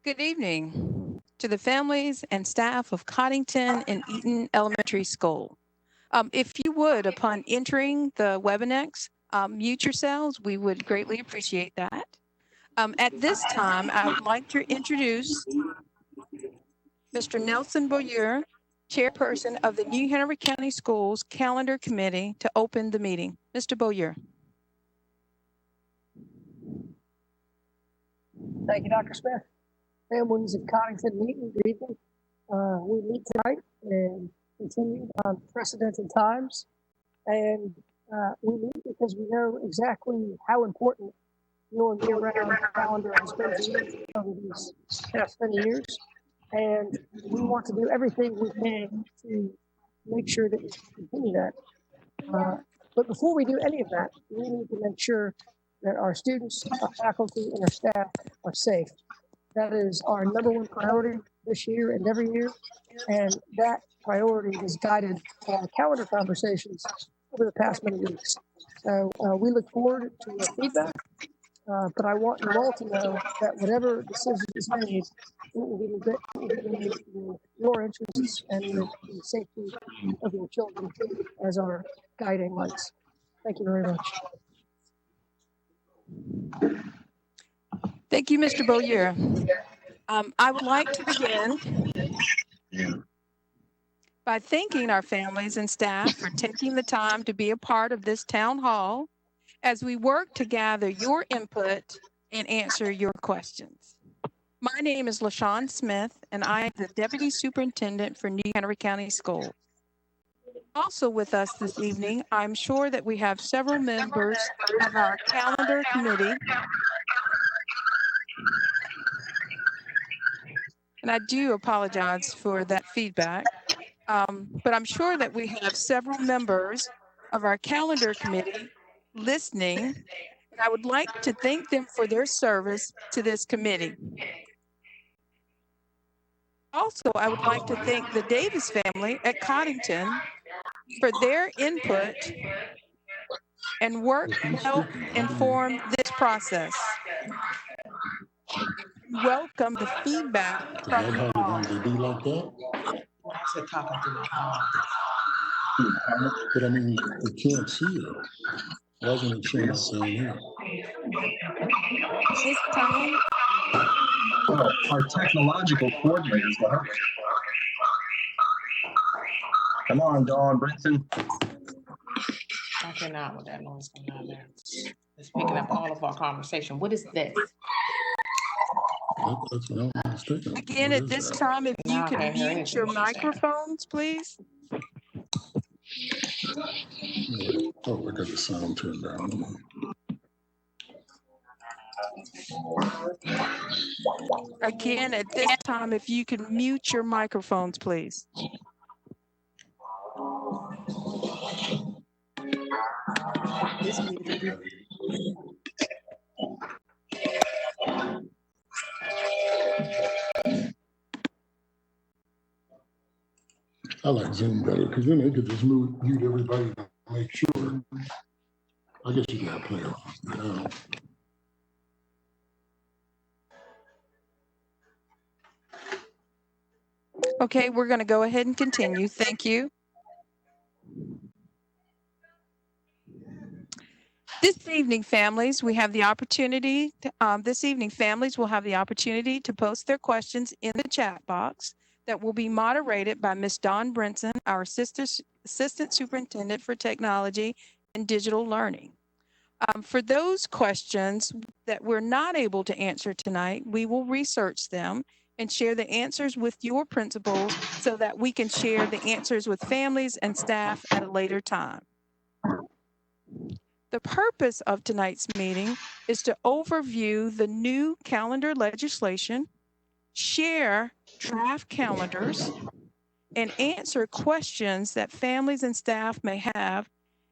Good evening to the families and staff of Coddington and Eaton Elementary School. If you would, upon entering the Webinex, mute yourselves, we would greatly appreciate that. At this time, I would like to introduce Mr. Nelson Beaulieu, Chairperson of the New Hanover County Schools Calendar Committee, to open the meeting. Mr. Beaulieu. Thank you, Dr. Smith. Families of Coddington meeting, good evening. We meet tonight and continue on precedented times. And we meet because we know exactly how important your year-round calendar has been to you over these past many years. And we want to do everything we can to make sure that we continue that. But before we do any of that, we need to make sure that our students, our faculty, and our staff are safe. That is our number one priority this year and every year. And that priority has guided our calendar conversations over the past many weeks. So we look forward to your feedback, but I want you all to know that whatever decision is made, it will be made in your interests and the safety of your children as our guiding lights. Thank you very much. Thank you, Mr. Beaulieu. I would like to begin by thanking our families and staff for taking the time to be a part of this town hall as we work to gather your input and answer your questions. My name is LaShawn Smith, and I am the Deputy Superintendent for New Hanover County Schools. Also with us this evening, I'm sure that we have several members of our calendar committee. And I do apologize for that feedback, but I'm sure that we have several members of our calendar committee listening, and I would like to thank them for their service to this committee. Also, I would like to thank the Davis family at Coddington for their input and work to help inform this process. Welcome the feedback from you all. But I mean, you can't see it. Why isn't it showing up down here? This time, well, our technological coordinators will help. Come on, Dawn Brinson. I cannot with that noise coming out there. It's picking up all of our conversation. What is this? Again, at this time, if you could mute your microphones, please. Oh, I got the sound turned down. Again, at this time, if you could mute your microphones, please. I like Zoom better because then they could just mute everybody to make sure. I guess you gotta play it. Okay, we're going to go ahead and continue. Thank you. This evening, families, we have the opportunity to, families will have the opportunity to post their questions in the chat box that will be moderated by Ms. Dawn Brinson, our Assistant Superintendent for Technology and Digital Learning. For those questions that we're not able to answer tonight, we will research them and share the answers with your principals so that we can share the answers with families and staff at a later time. The purpose of tonight's meeting is to overview the new calendar legislation, share draft calendars, and answer questions that families and staff may have,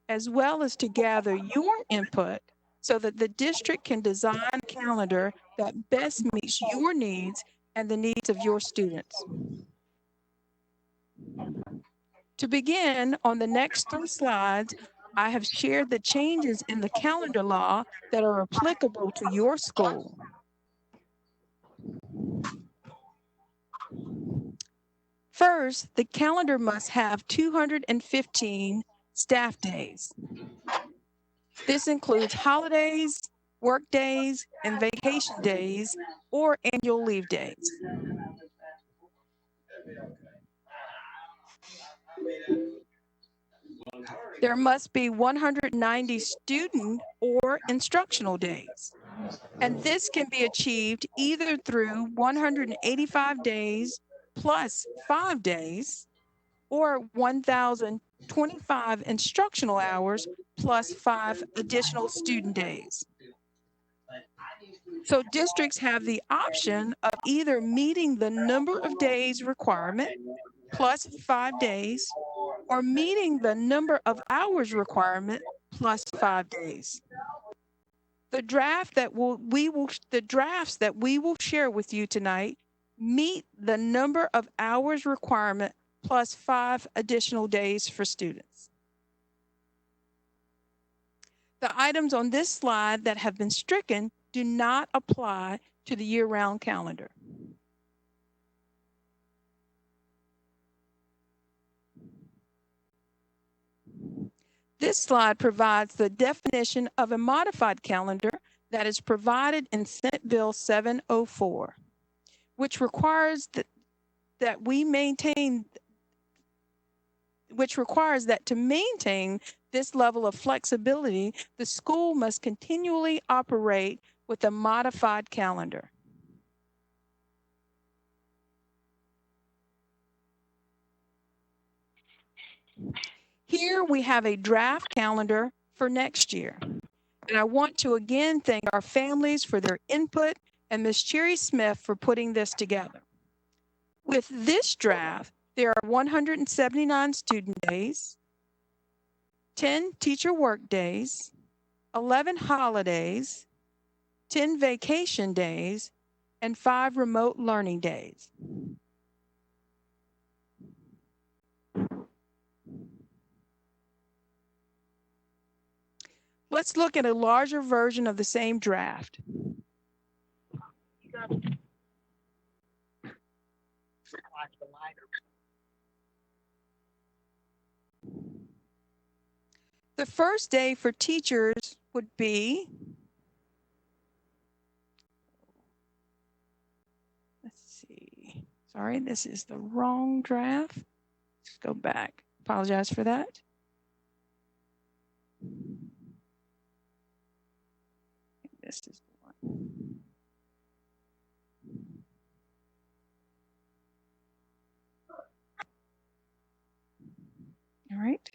as well as to gather your input so that the district can design a calendar that best meets your needs and the needs of your students. To begin, on the next 3 slides, I have shared the changes in the calendar law that are applicable to your school. First, the calendar must have 215 staff days. This includes holidays, work days, and vacation days, or annual leave days. There must be 190 student or instructional days. And this can be achieved either through 185 days plus 5 days or 1,025 instructional hours plus 5 additional student days. So districts have the option of either meeting the number of days requirement plus 5 days or meeting the number of hours requirement plus 5 days. The drafts that we will share with you tonight meet the number of hours requirement plus 5 additional days for students. The items on this slide that have been stricken do not apply to the year-round calendar. This slide provides the definition of a modified calendar that is provided in Senate Bill 704, which requires that to maintain this level of flexibility, the school must continually operate with a modified calendar. Here we have a draft calendar for next year. And I want to again thank our families for their input and Ms. Cherry Smith for putting this together. With this draft, there are 179 student days, 10 teacher work days, 11 holidays, 10 vacation days, and 5 remote learning days. Let's look at a larger version of the same draft. The first day for teachers would be, let's see, sorry, this is the wrong draft. Let's go back. Apologize for that. This is the one. All right.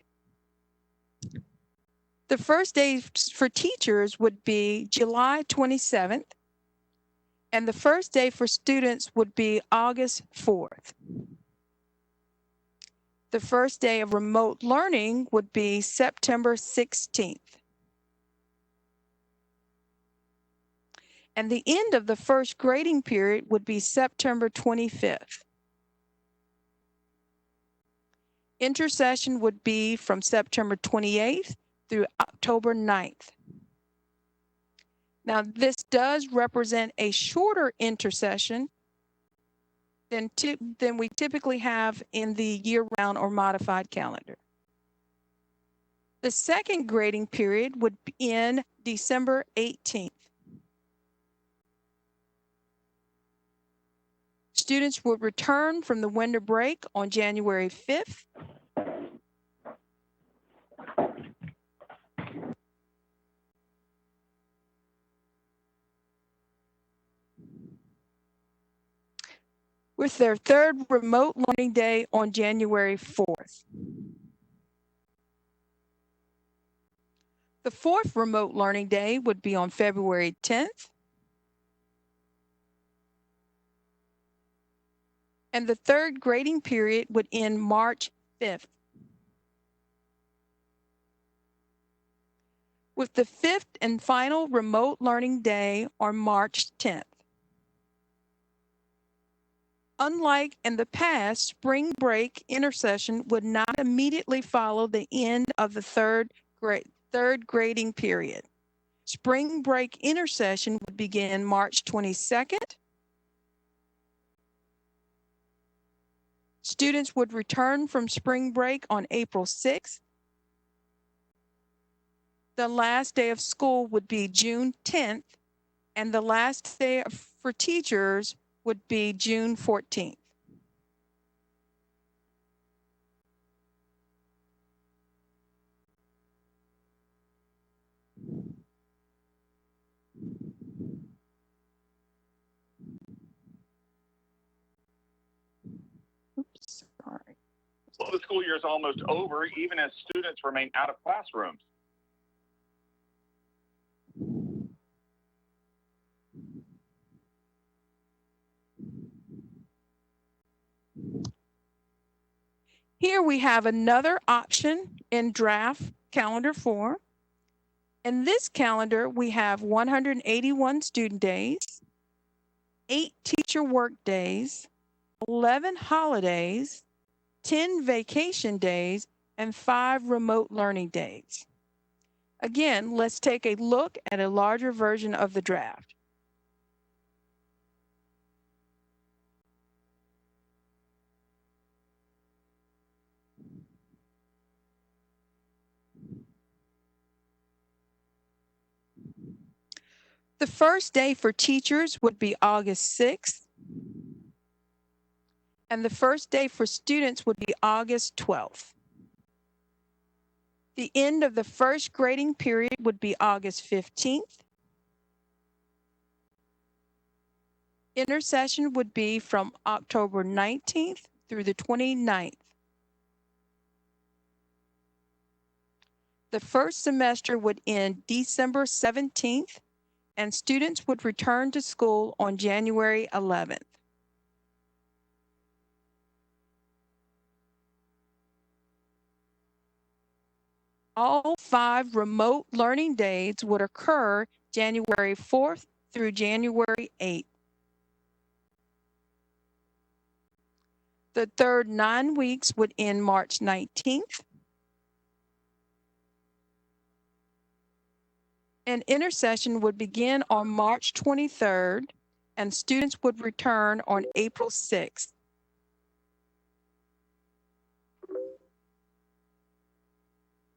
The first day for teachers would be July 27th, and the first day for students would be August 4th. The first day of remote learning would be September 16th. And the end of the first grading period would be September 25th. Intersession would be from September 28th through October 9th. Now, this does represent a shorter intersession than we typically have in the year-round or modified calendar. The second grading period would end December 18th. Students would return from the winter break on January 5th. With their third remote learning day on January 4th. The fourth remote learning day would be on February 10th. And the third grading period would end March 5th. With the fifth and final remote learning day on March 10th. Unlike in the past, spring break intersession would not immediately follow the end of the third grading period. Spring break intersession would begin March 22nd. Students would return from spring break on April 6th. The last day of school would be June 10th, and the last day for teachers would be June 14th. Oops, sorry. Well, the school year is almost over, even as students remain out of classrooms. Here we have another option in draft calendar form. In this calendar, we have 181 student days, 8 teacher work days, 11 holidays, 10 vacation days, and 5 remote learning days. Again, let's take a look at a larger version of the draft. The first day for teachers would be August 6th, and the first day for students would be August 12th. The end of the first grading period would be August 15th. Intersession would be from October 19th through the 29th. The first semester would end December 17th, and students would return to school on January 11th. All 5 remote learning days would occur January 4th through January 8th. The third 9 weeks would end March 19th. And intersession would begin on March 23rd, and students would return on April 6th.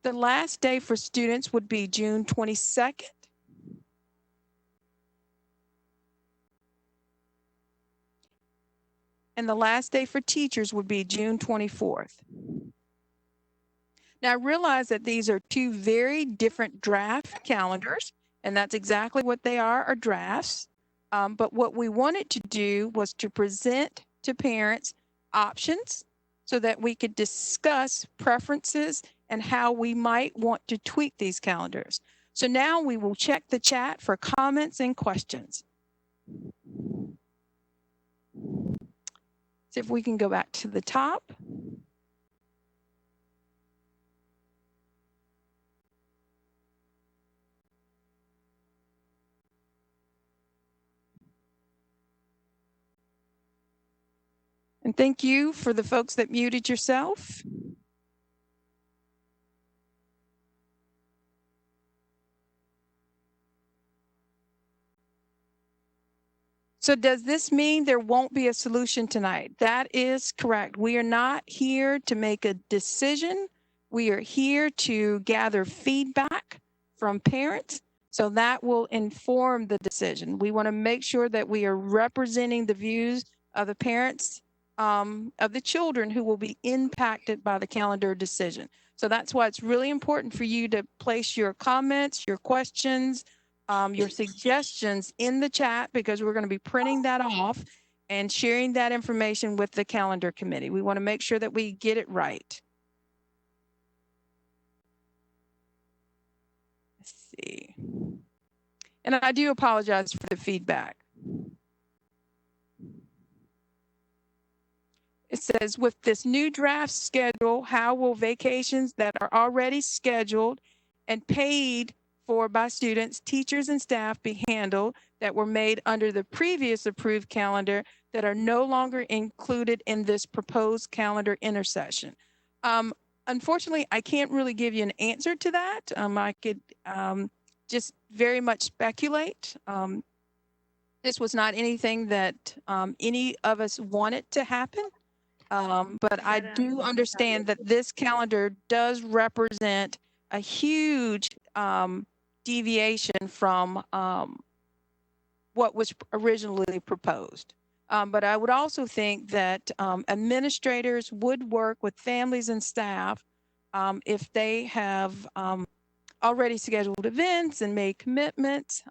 The last day for students would be June 22nd. And the last day for teachers would be June 24th. Now, I realize that these are 2 very different draft calendars, and that's exactly what they are drafts. But what we wanted to do was to present to parents options so that we could discuss preferences and how we might want to tweak these calendars. So now we will check the chat for comments and questions. See if we can go back to the top. And thank you for the folks that muted yourself. So does this mean there won't be a solution tonight? That is correct. We are not here to make a decision. We are here to gather feedback from parents, so that will inform the decision. We want to make sure that we are representing the views of the parents of the children who will be impacted by the calendar decision. So that's why it's really important for you to place your comments, your questions, your suggestions in the chat, because we're going to be printing that off and sharing that information with the calendar committee. We want to make sure that we get it right. Let's see. And I do apologize for the feedback. It says, with this new draft schedule, how will vacations that are already scheduled and paid for by students, teachers, and staff be handled that were made under the previous approved calendar that are no longer included in this proposed calendar intersession? Unfortunately, I can't really give you an answer to that. I could just very much speculate. This was not anything that any of us wanted to happen. But I do understand that this calendar does represent a huge deviation from what was originally proposed. But I would also think that administrators would work with families and staff if they have already scheduled events and made commitments.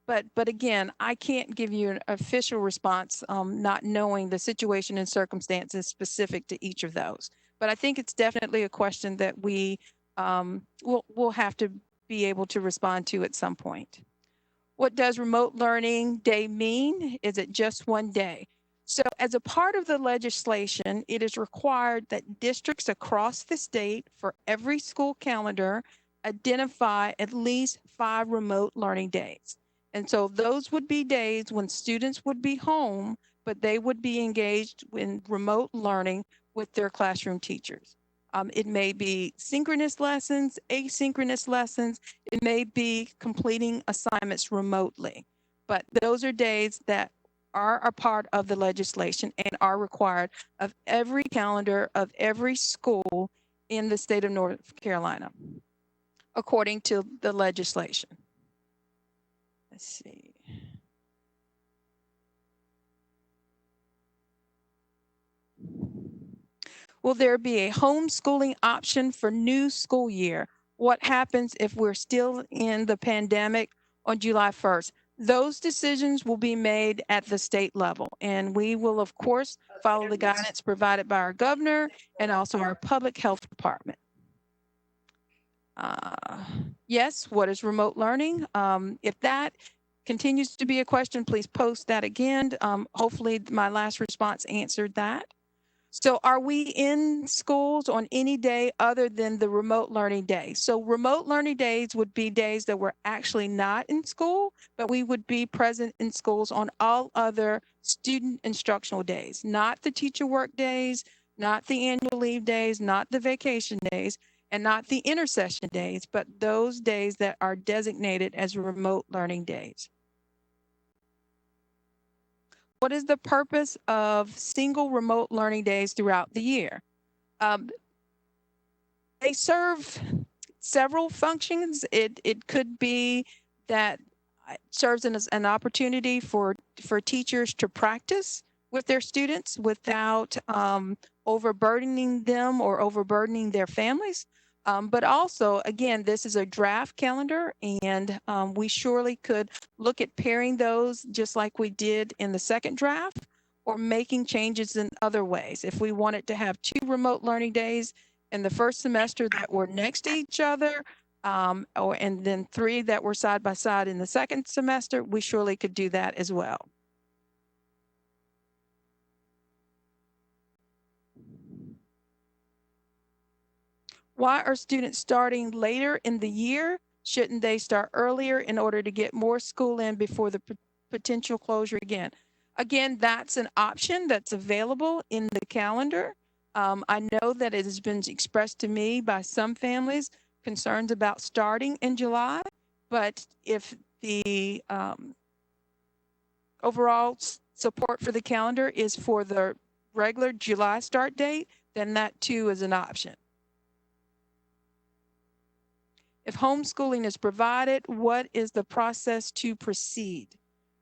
But again, I can't give you an official response, not knowing the situation and circumstances specific to each of those. But I think it's definitely a question that we will have to be able to respond to at some point. What does remote learning day mean? Is it just one day? So as a part of the legislation, it is required that districts across the state for every school calendar identify at least 5 remote learning days. And so those would be days when students would be home, but they would be engaged in remote learning with their classroom teachers. It may be synchronous lessons, asynchronous lessons. It may be completing assignments remotely, but those are days that are a part of the legislation and are required of every calendar of every school in the state of North Carolina, according to the legislation. Let's see. Will there be a homeschooling option for new school year? What happens if we're still in the pandemic on July 1st? Those decisions will be made at the state level, and we will, of course, follow the guidance provided by our governor and also our public health department. Yes, what is remote learning? If that continues to be a question, please post that again. Hopefully my last response answered that. So are we in schools on any day other than the remote learning day? So remote learning days would be days that we're actually not in school, but we would be present in schools on all other student instructional days, not the teacher work days, not the annual leave days, not the vacation days, and not the intersession days, but those days that are designated as remote learning days. What is the purpose of single remote learning days throughout the year? They serve several functions. It could be that it serves as an opportunity for teachers to practice with their students without overburdening them or overburdening their families. But also, again, this is a draft calendar, and we surely could look at pairing those just like we did in the second draft, or making changes in other ways. If we wanted to have 2 remote learning days in the first semester that were next to each other, and then 3 that were side by side in the second semester, we surely could do that as well. Why are students starting later in the year? Shouldn't they start earlier in order to get more school in before the potential closure again? Again, that's an option that's available in the calendar. I know that it has been expressed to me by some families concerns about starting in July, but if the overall support for the calendar is for the regular July start date, then that too is an option. If homeschooling is provided, what is the process to proceed?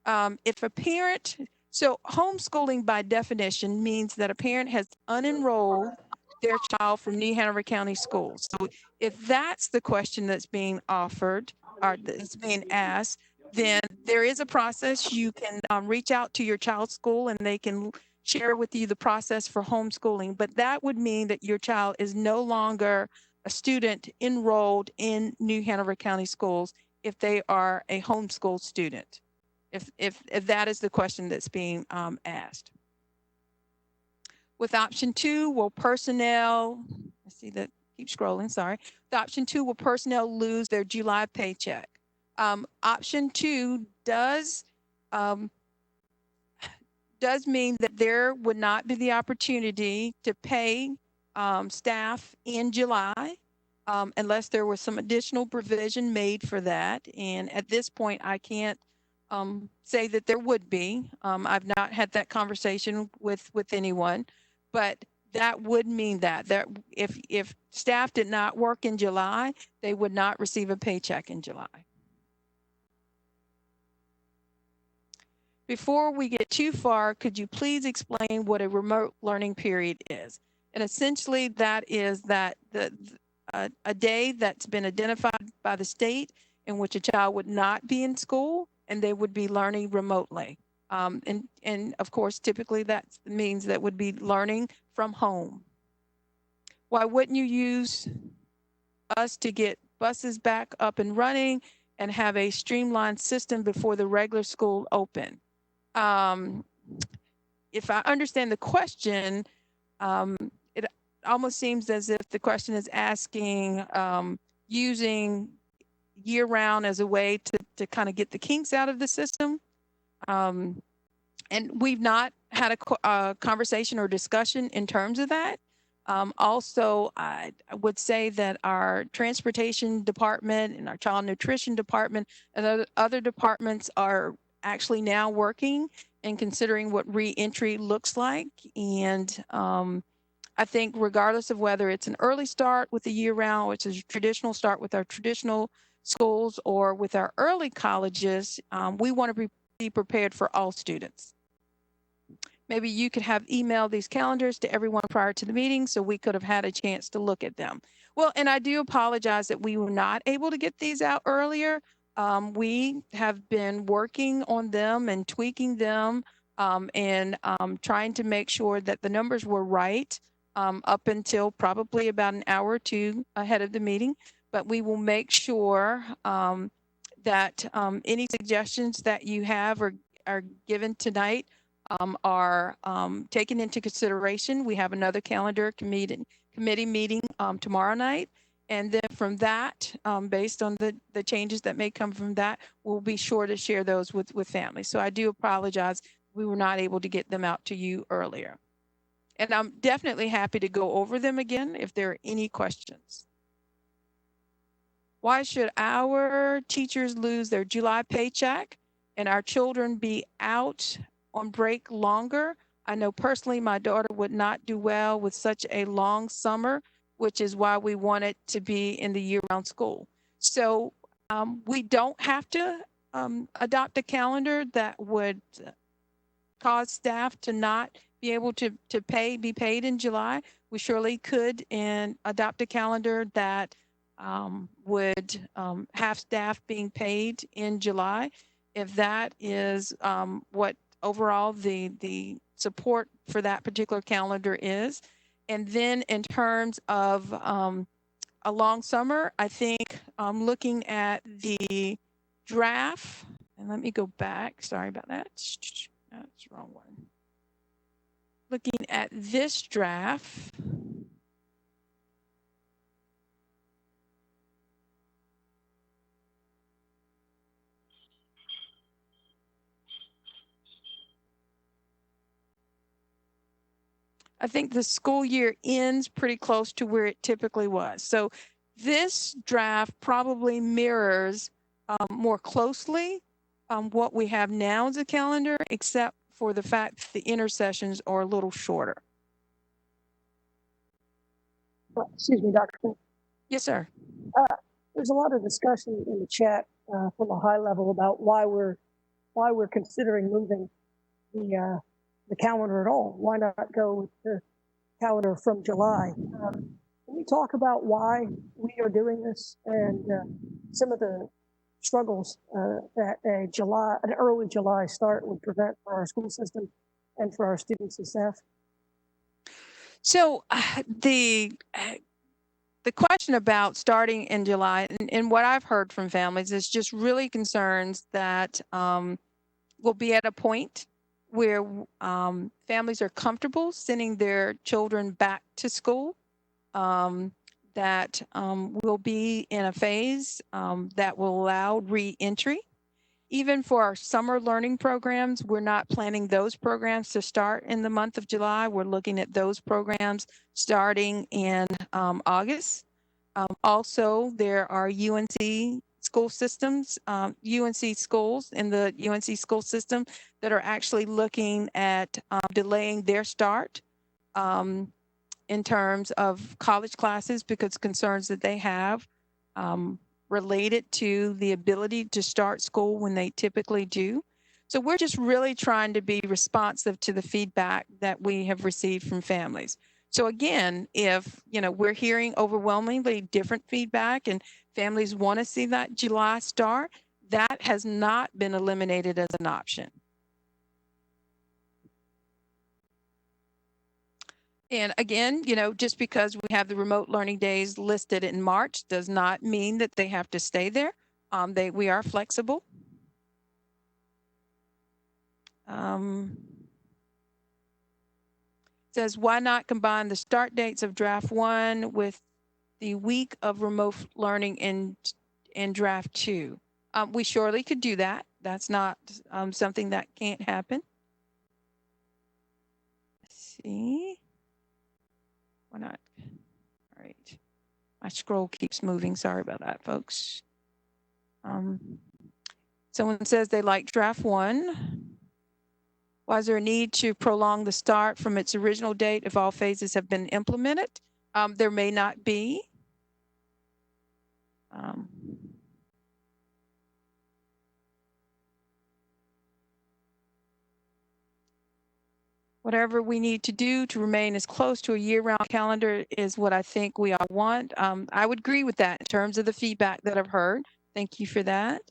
If a parent, so homeschooling by definition means that a parent has unenrolled their child from New Hanover County schools. So if that's the question that's being offered or that's being asked, then there is a process. You can reach out to your child's school and they can share with you the process for homeschooling. But that would mean that your child is no longer a student enrolled in New Hanover County schools if they are a homeschool student, if that is the question that's being asked. With option 2, will personnel, let's see that, keep scrolling, sorry. With option 2, will personnel lose their July paycheck? Option 2 does mean that there would not be the opportunity to pay staff in July unless there was some additional provision made for that. And at this point, I can't say that there would be. I've not had that conversation with anyone, but that would mean that if staff did not work in July, they would not receive a paycheck in July. Before we get too far, could you please explain what a remote learning period is? And essentially that is that a day that's been identified by the state in which a child would not be in school and they would be learning remotely. And of course, typically that means that would be learning from home. Why wouldn't you use us to get buses back up and running and have a streamlined system before the regular school open? If I understand the question, it almost seems as if the question is asking using year round as a way to kind of get the kinks out of the system. And we've not had a conversation or discussion in terms of that. Also, I would say that our transportation department and our child nutrition department and other departments are actually now working and considering what re-entry looks like. And I think regardless of whether it's an early start with the year round, which is a traditional start with our traditional schools, or with our early colleges, we want to be prepared for all students. Maybe you could have emailed these calendars to everyone prior to the meeting so we could have had a chance to look at them. Well, and I do apologize that we were not able to get these out earlier. We have been working on them and tweaking them and trying to make sure that the numbers were right up until probably about an hour or two ahead of the meeting. But we will make sure that any suggestions that you have are given tonight are taken into consideration. We have another calendar committee meeting tomorrow night. And then from that, based on the changes that may come from that, we'll be sure to share those with families. So I do apologize. We were not able to get them out to you earlier. And I'm definitely happy to go over them again if there are any questions. Why should our teachers lose their July paycheck and our children be out on break longer? I know personally my daughter would not do well with such a long summer, which is why we want it to be in the year-round school. So we don't have to adopt a calendar that would cause staff to not be able to be paid in July. We surely could and adopt a calendar that would have staff being paid in July. If that is what overall the support for that particular calendar is. And then in terms of a long summer, I think looking at the draft, and let me go back, sorry about that. That's the wrong one. Looking at this draft, I think the school year ends pretty close to where it typically was. So this draft probably mirrors more closely what we have now as a calendar, except for the fact that the intersessions are a little shorter. Excuse me, Dr. Smith. Yes, sir. There's a lot of discussion in the chat from a high level about why we're considering moving the calendar at all. Why not go with the calendar from July? Can we talk about why we are doing this and some of the struggles that an early July start would prevent for our school system and for our students and staff? So the question about starting in July and what I've heard from families is just really concerns that we'll be at a point where families are comfortable sending their children back to school, that we'll be in a phase that will allow re-entry. Even for our summer learning programs, we're not planning those programs to start in the month of July. We're looking at those programs starting in August. Also, there are UNC school systems, UNC schools in the UNC school system that are actually looking at delaying their start in terms of college classes because concerns that they have related to the ability to start school when they typically do. So we're just really trying to be responsive to the feedback that we have received from families. So again, if we're hearing overwhelmingly different feedback and families want to see that July start, that has not been eliminated as an option. And again, just because we have the remote learning days listed in March does not mean that they have to stay there. We are flexible. Says, why not combine the start dates of draft 1 with the week of remote learning in draft 2? We surely could do that. That's not something that can't happen. Let's see. Why not? All right. My scroll keeps moving. Sorry about that, folks. Someone says they like draft 1. Why is there a need to prolong the start from its original date if all phases have been implemented? There may not be. Whatever we need to do to remain as close to a year-round calendar is what I think we all want. I would agree with that in terms of the feedback that I've heard. Thank you for that.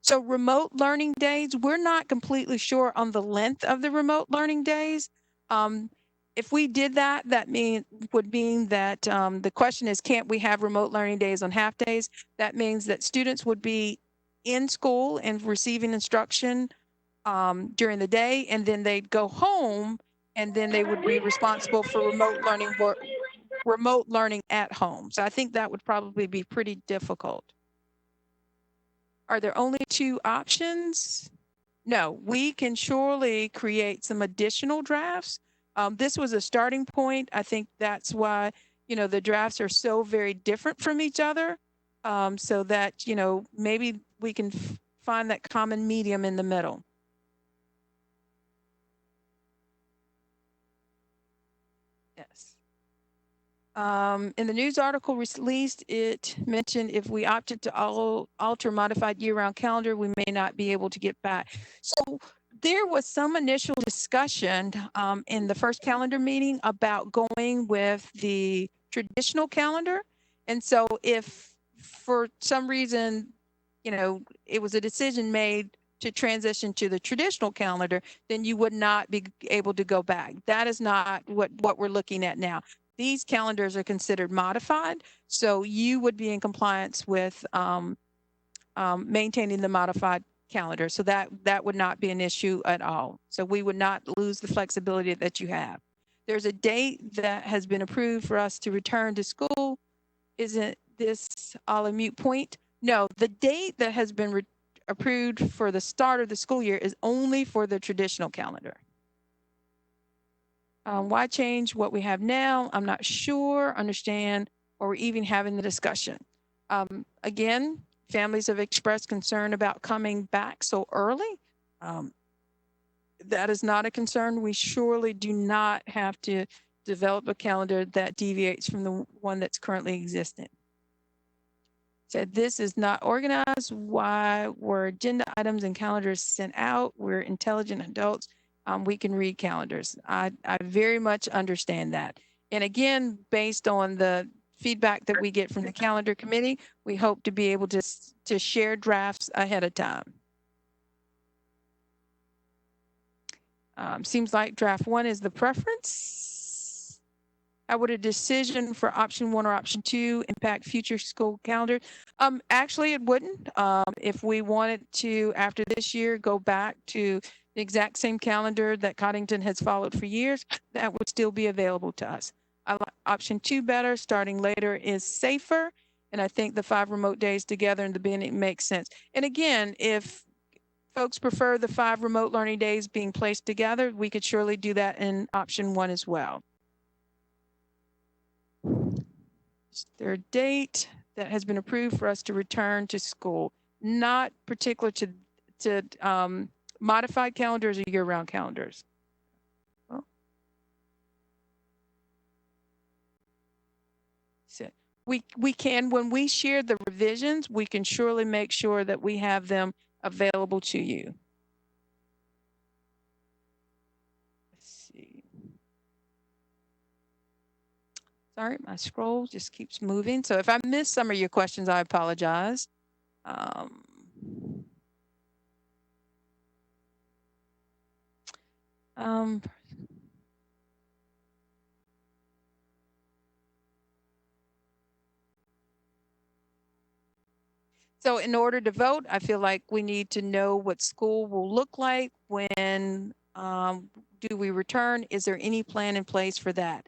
So remote learning days, we're not completely sure on the length of the remote learning days. If we did that, would mean that the question is, can't we have remote learning days on half days? That means that students would be in school and receiving instruction during the day, and then they'd go home, and then they would be responsible for remote learning at home. So I think that would probably be pretty difficult. Are there only 2 options? No, we can surely create some additional drafts. This was a starting point. I think that's why, the drafts are so very different from each other, so that, maybe we can find that common medium in the middle. Yes. In the news article released, it mentioned if we opted to alter modified year-round calendar, we may not be able to get back. So there was some initial discussion in the first calendar meeting about going with the traditional calendar. And so if for some reason, it was a decision made to transition to the traditional calendar, then you would not be able to go back. That is not what we're looking at now. These calendars are considered modified, so you would be in compliance with maintaining the modified calendar. So that would not be an issue at all. So we would not lose the flexibility that you have. There's a date that has been approved for us to return to school. Isn't this all a moot point? No, the date that has been approved for the start of the school year is only for the traditional calendar. Why change what we have now? I'm not sure, understand, or we're even having the discussion. Again, families have expressed concern about coming back so early. That is not a concern. We surely do not have to develop a calendar that deviates from the one that's currently existing. Said this is not organized. Why were agenda items and calendars sent out? We're intelligent adults. We can read calendars. I very much understand that. And again, based on the feedback that we get from the calendar committee, we hope to be able to share drafts ahead of time. Seems like draft 1 is the preference. How would a decision for option 1 or option 2 impact future school calendar? Actually, it wouldn't. If we wanted to, after this year, go back to the exact same calendar that Coddington has followed for years, that would still be available to us. I like option 2 better. Starting later is safer. And I think the 5 remote days together in the beginning makes sense. And again, if folks prefer the 5 remote learning days being placed together, we could surely do that in option 1 as well. Is there a date that has been approved for us to return to school? Not particular to Modified calendars or year-round calendars? Well, so we can, when we share the revisions, we can surely make sure that we have them available to you. Let's see. Sorry, my scroll just keeps moving. So if I miss some of your questions, I apologize. Um, So in order to vote, I feel like we need to know what school will look like when do we return? Is there any plan in place for that?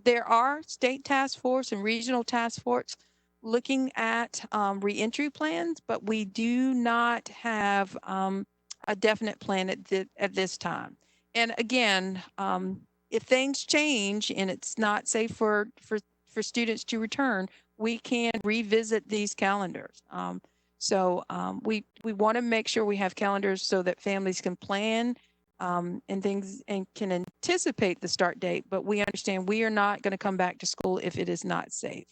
There are state task force and regional task force looking at reentry plans, but we do not have a definite plan at this time. And again, if things change and it's not safe for students to return, we can revisit these calendars. We want to make sure we have calendars so that families can plan and things and can anticipate the start date, but we understand we are not going to come back to school if it is not safe.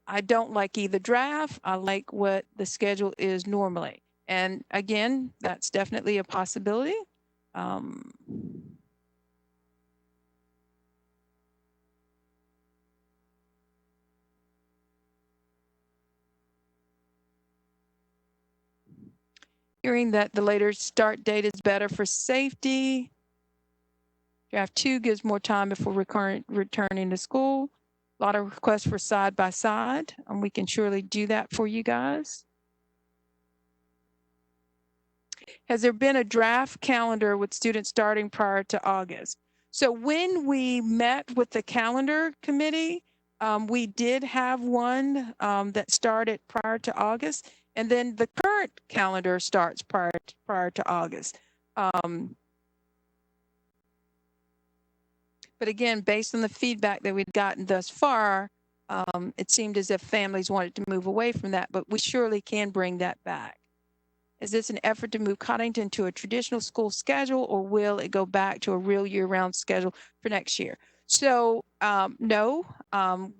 I don't like either draft. I like what the schedule is normally. And again, that's definitely a possibility. Hearing that the later start date is better for safety. Draft 2 gives more time before returning to school. A lot of requests for side by side, and we can surely do that for you guys. Has there been a draft calendar with students starting prior to August? So when we met with the calendar committee, we did have one that started prior to August, and then the current calendar starts prior to August. But again, based on the feedback that we'd gotten thus far, it seemed as if families wanted to move away from that, but we surely can bring that back. Is this an effort to move Cottington to a traditional school schedule, or will it go back to a real year-round schedule for next year? So no,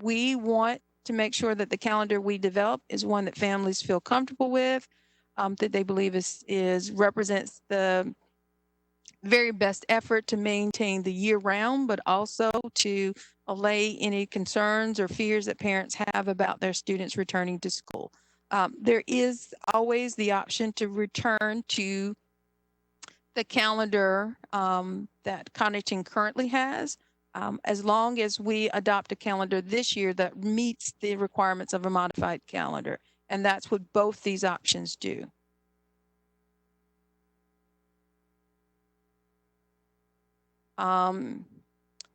we want to make sure that the calendar we develop is one that families feel comfortable with, that they believe represents the very best effort to maintain the year round, but also to allay any concerns or fears that parents have about their students returning to school. There is always the option to return to the calendar that Cottington currently has, as long as we adopt a calendar this year that meets the requirements of a modified calendar. And that's what both these options do.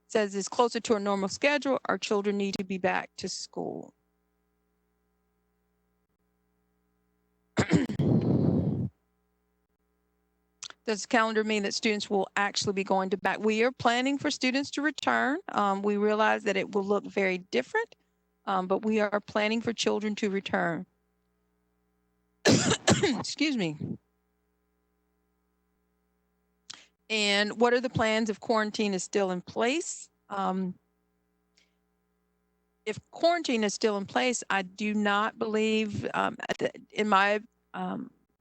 Says it's closer to a normal schedule. Our children need to be back to school. Does the calendar mean that students will actually be going to back? We are planning for students to return. We realize that it will look very different, but we are planning for children to return. Excuse me. And what are the plans if quarantine is still in place? If quarantine is still in place, I do not believe,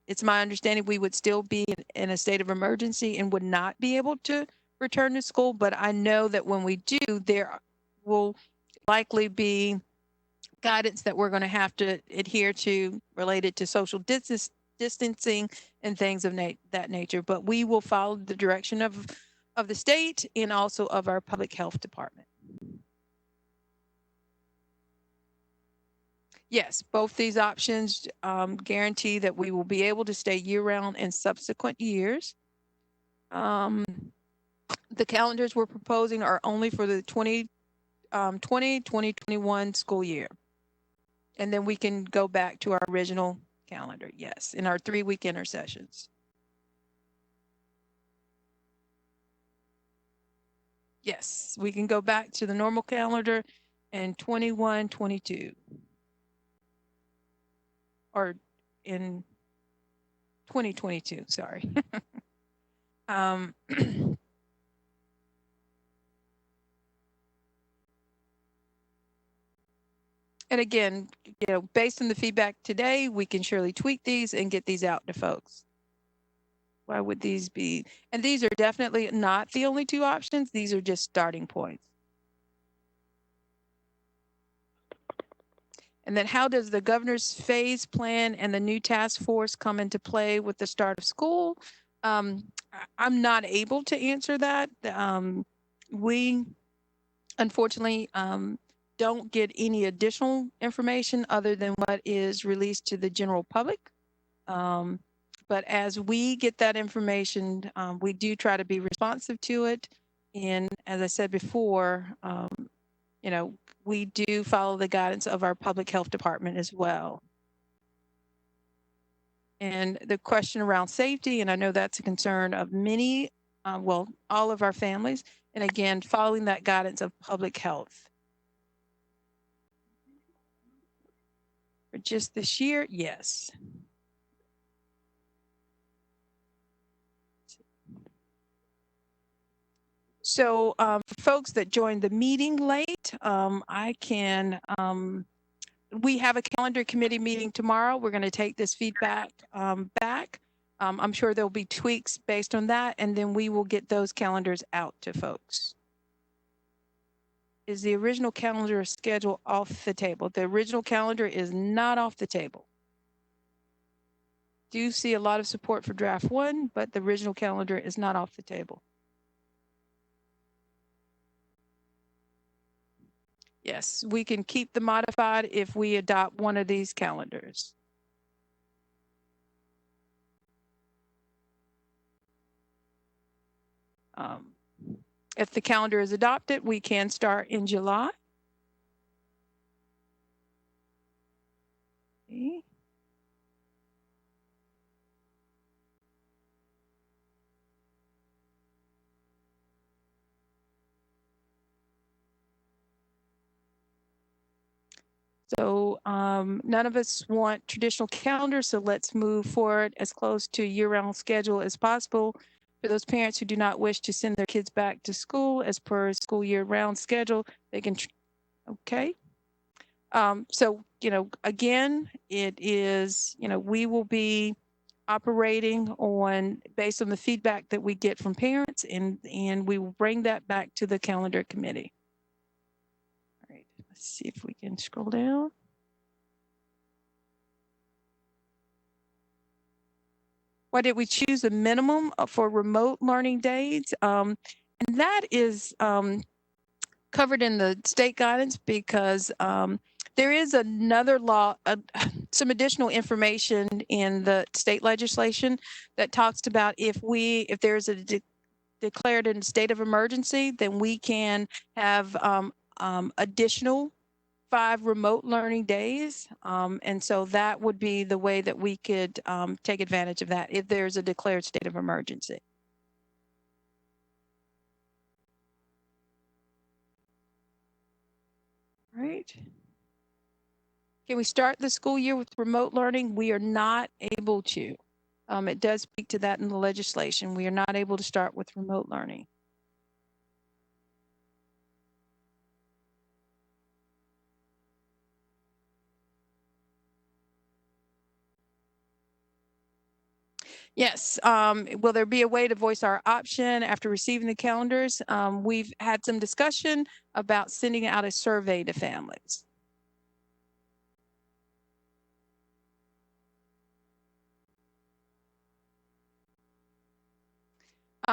it's my understanding we would still be in a state of emergency and would not be able to return to school. But I know that when we do, there will likely be guidance that we're going to have to adhere to related to social distancing and things of that nature. But we will follow the direction of the state and also of our public health department. Yes, both these options guarantee that we will be able to stay year-round in subsequent years. The calendars we're proposing are only for the 2020-2021 school year. And then we can go back to our original calendar, yes, in our 3-week intersessions. Yes, we can go back to the normal calendar and 21, 22. Or in 2022, sorry. um, And again, based on the feedback today, we can surely tweak these and get these out to folks. Why would these be? And these are definitely not the only two options. These are just starting points. And then how does the governor's phase plan and the new task force come into play with the start of school? I'm not able to answer that. We unfortunately don't get any additional information other than what is released to the general public. But as we get that information, we do try to be responsive to it. And as I said before, we do follow the guidance of our public health department as well. And the question around safety, and I know that's a concern of many, all of our families. And again, following that guidance of public health. For just this year, yes. So for folks that joined the meeting late, we have a calendar committee meeting tomorrow. We're going to take this feedback back. I'm sure there'll be tweaks based on that, and then we will get those calendars out to folks. Is the original calendar schedule off the table? The original calendar is not off the table. Do see a lot of support for draft 1, but the original calendar is not off the table. Yes, we can keep the modified if we adopt one of these calendars. If the calendar is adopted, we can start in July. Okay. So none of us want traditional calendars, so let's move forward as close to year-round schedule as possible. For those parents who do not wish to send their kids back to school as per school year-round schedule, they can, okay. So, again, it is, we will be operating based on the feedback that we get from parents, and we will bring that back to the calendar committee. All right, let's see if we can scroll down. Why did we choose a minimum for remote learning days? And that is covered in the state guidance because there is another law, some additional information in the state legislation that talks about if there's a declared in a state of emergency, then we can have additional 5 remote learning days. And so that would be the way that we could take advantage of that if there's a declared state of emergency. All right. Can we start the school year with remote learning? We are not able to. It does speak to that in the legislation. We are not able to start with remote learning. Yes. Will there be a way to voice our option after receiving the calendars? We've had some discussion about sending out a survey to families.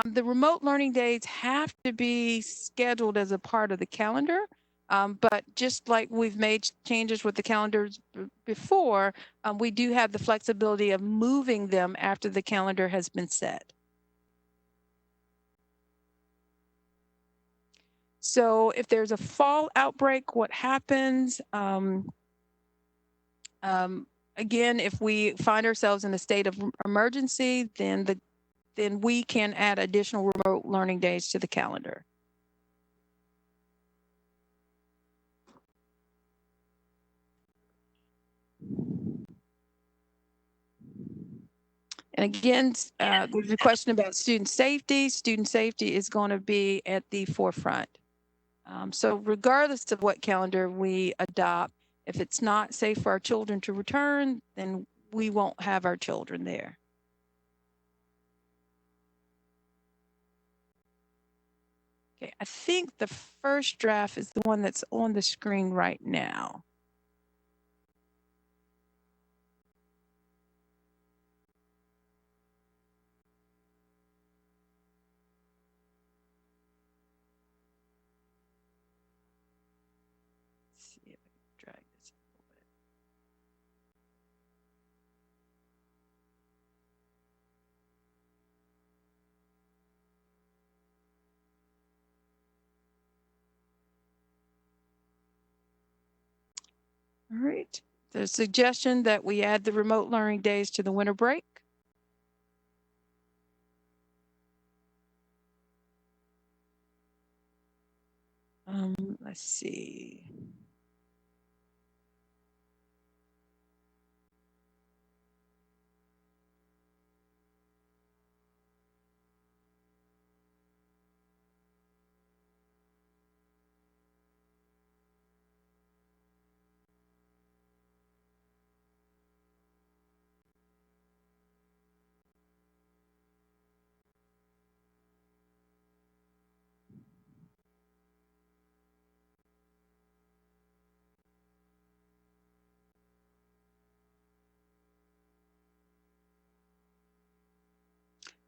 The remote learning days have to be scheduled as a part of the calendar. But just like we've made changes with the calendars before, we do have the flexibility of moving them after the calendar has been set. So if there's a fall outbreak, what happens? Again, if we find ourselves in a state of emergency, then we can add additional remote learning days to the calendar. And again, there's a question about student safety. Student safety is going to be at the forefront. So regardless of what calendar we adopt, if it's not safe for our children to return, then we won't have our children there. Okay, I think the first draft is the one that's on the screen right now. Let's see if I can drag this a little bit. All right. The suggestion that we add the remote learning days to the winter break. Let's see.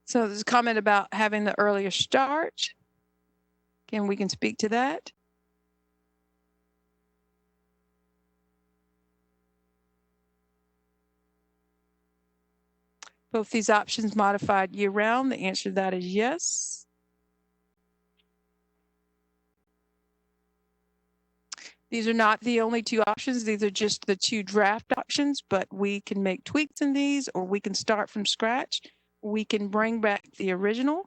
So there's a comment about having the earlier start. Again, we can speak to that. Both these options modified year round. The answer to that is yes. These are not the only two options. These are just the two draft options, but we can make tweaks in these, or we can start from scratch. We can bring back the original.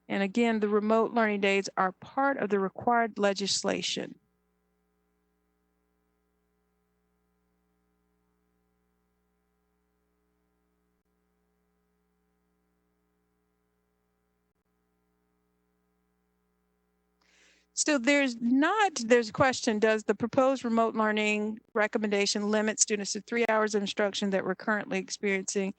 And again, the remote learning days are part of the required legislation. So there's a question, does the proposed remote learning recommendation limit students to 3 hours of instruction that we're currently experiencing?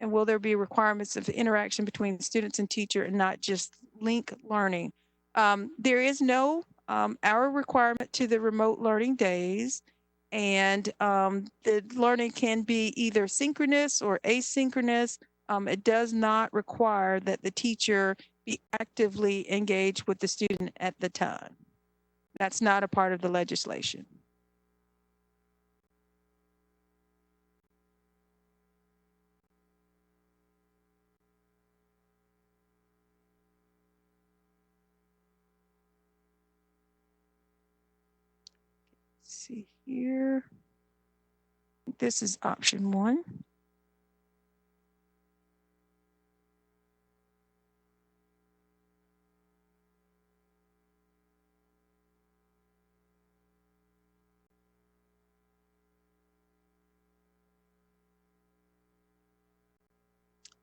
And will there be requirements of interaction between students and teacher and not just link learning? There is no hour requirement to the remote learning days. And the learning can be either synchronous or asynchronous. It does not require that the teacher be actively engaged with the student at the time. That's not a part of the legislation. Let's see here. This is option 1.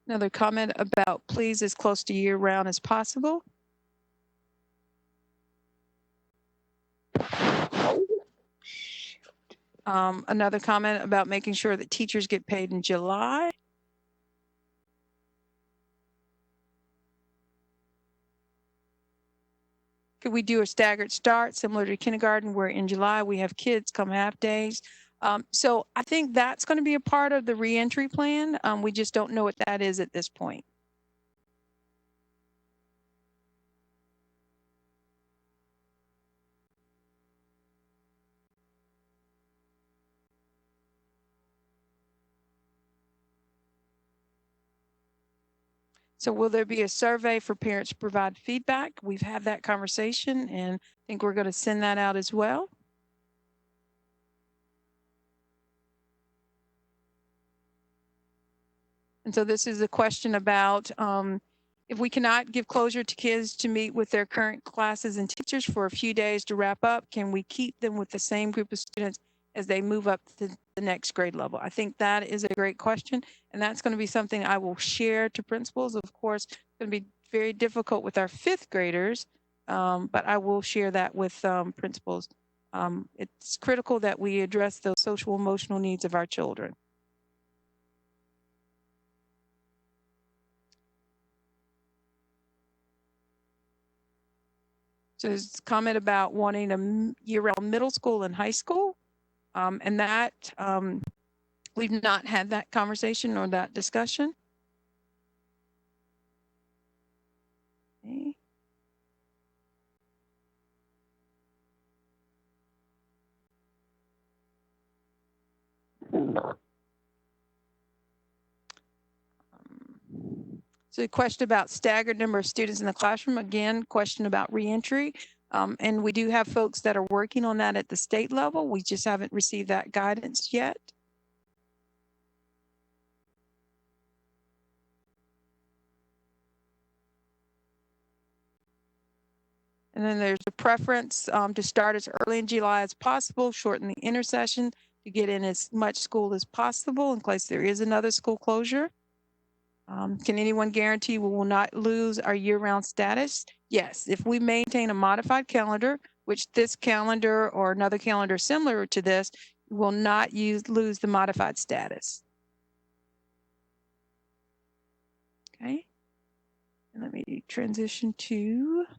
Another comment about please as close to year round as possible. Another comment about making sure that teachers get paid in July. Could we do a staggered start similar to kindergarten where in July we have kids come half days? So I think that's going to be a part of the reentry plan. We just don't know what that is at this point. So will there be a survey for parents to provide feedback? We've had that conversation and I think we're going to send that out as well. And so this is a question about If we cannot give closure to kids to meet with their current classes and teachers for a few days to wrap up, can we keep them with the same group of students as they move up to the next grade level? I think that is a great question, and that's going to be something I will share to principals. Of course, it's going to be very difficult with our fifth graders, but I will share that with principals. It's critical that we address those social emotional needs of our children. So there's a comment about wanting a year-round middle school and high school, and that we've not had that conversation or that discussion. Okay. So a question about staggered number of students in the classroom. Again, question about reentry. And we do have folks that are working on that at the state level. We just haven't received that guidance yet. And then there's a preference to start as early in July as possible, shorten the intersession to get in as much school as possible in case there is another school closure. Can anyone guarantee we will not lose our year-round status? Yes, if we maintain a modified calendar, which this calendar or another calendar similar to this will not lose the modified status. Okay, and let me transition to, I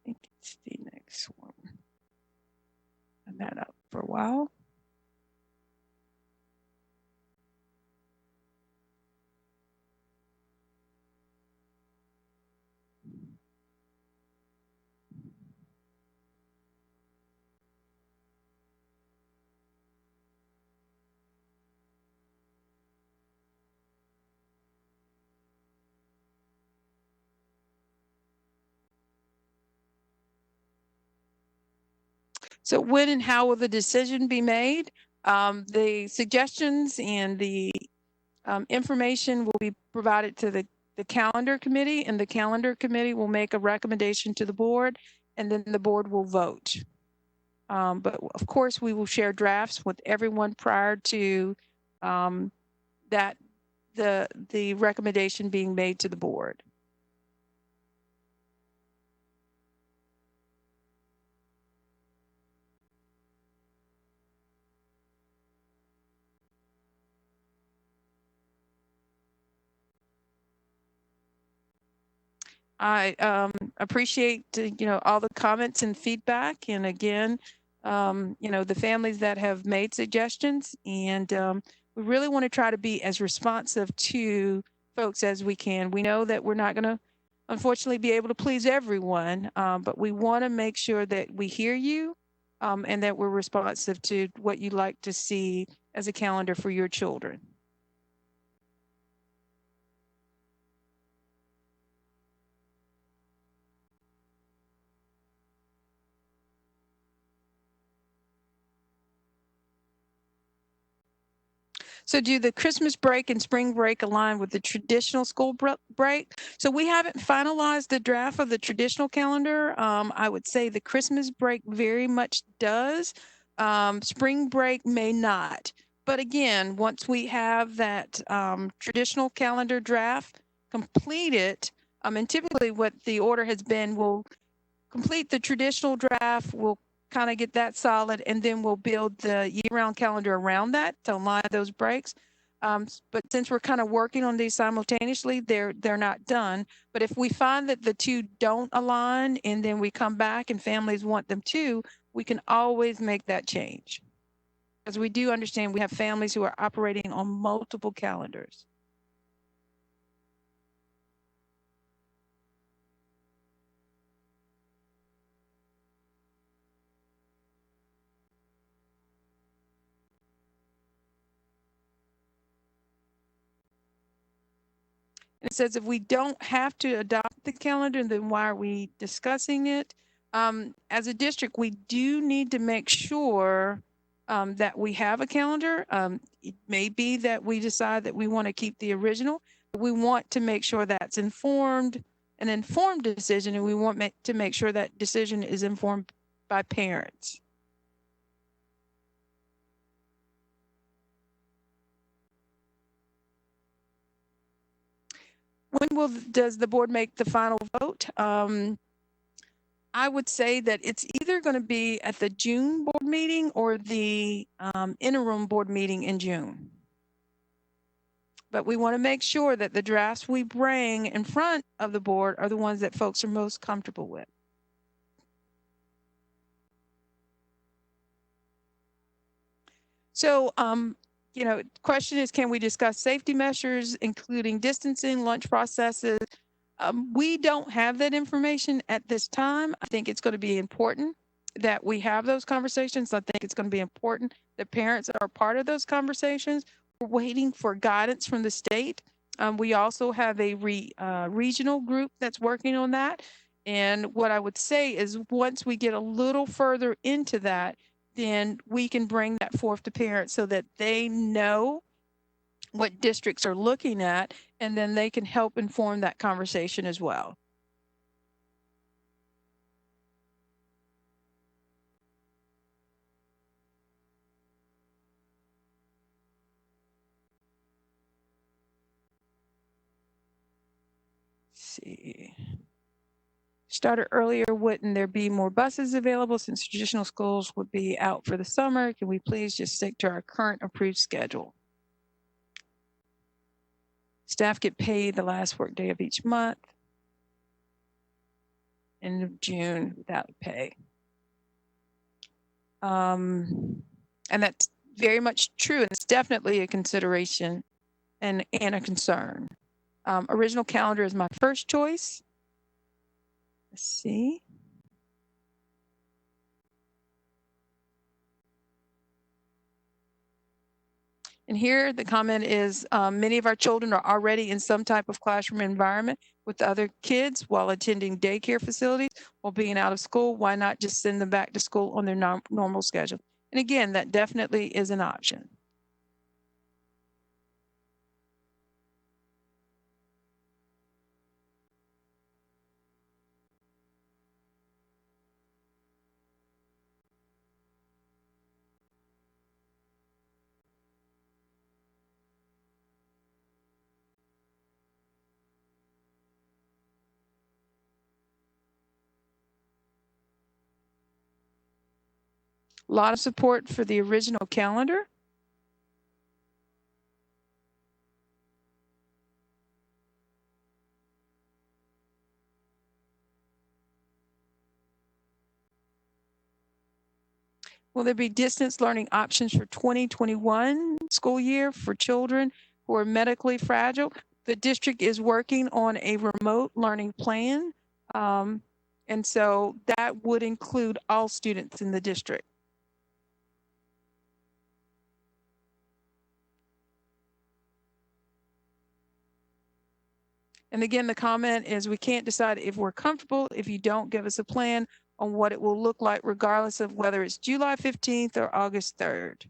think it's the next one. I've had that up for a while. So when and how will the decision be made? The suggestions and the information will be provided to the calendar committee, and the calendar committee will make a recommendation to the board, and then the board will vote. But of course, we will share drafts with everyone prior to that the recommendation being made to the board. I appreciate all the comments and feedback, and again, the families that have made suggestions, and we really want to try to be as responsive to folks as we can. We know that we're not going to, unfortunately, be able to please everyone, but we want to make sure that we hear you and that we're responsive to what you'd like to see as a calendar for your children. So do the Christmas break and spring break align with the traditional school break? So we haven't finalized the draft of the traditional calendar. I would say the Christmas break very much does. Spring break may not. But again, once we have that traditional calendar draft completed, and typically what the order has been, we'll complete the traditional draft, we'll kind of get that solid, and then we'll build the year-round calendar around that to align those breaks. But since we're kind of working on these simultaneously, they're not done. But if we find that the two don't align and then we come back and families want them to, we can always make that change. Because we do understand we have families who are operating on multiple calendars. It says if we don't have to adopt the calendar, then why are we discussing it? As a district, we do need to make sure that we have a calendar. It may be that we decide that we want to keep the original. We want to make sure that's an informed decision, and we want to make sure that decision is informed by parents. When does the board make the final vote? I would say that it's either going to be at the June board meeting or the interim board meeting in June. But we want to make sure that the drafts we bring in front of the board are the ones that folks are most comfortable with. So, question is, can we discuss safety measures, including distancing, lunch processes? We don't have that information at this time. I think it's going to be important that we have those conversations. I think it's going to be important that parents are part of those conversations. We're waiting for guidance from the state. We also have a regional group that's working on that. And what I would say is once we get a little further into that, then we can bring that forth to parents so that they know what districts are looking at, and then they can help inform that conversation as well. Let's see. Started earlier, wouldn't there be more buses available since traditional schools would be out for the summer? Can we please just stick to our current approved schedule? Staff get paid the last work day of each month. End of June without pay. And that's very much true, and it's definitely a consideration and a concern. Original calendar is my first choice. Let's see. And here the comment is, many of our children are already in some type of classroom environment with other kids while attending daycare facilities while being out of school. Why not just send them back to school on their normal schedule? And again, that definitely is an option. A lot of support for the original calendar. Will there be distance learning options for 2021 school year for children who are medically fragile? The district is working on a remote learning plan. And so that would include all students in the district. And again, the comment is we can't decide if we're comfortable if you don't give us a plan on what it will look like, regardless of whether it's July 15th or August 3rd.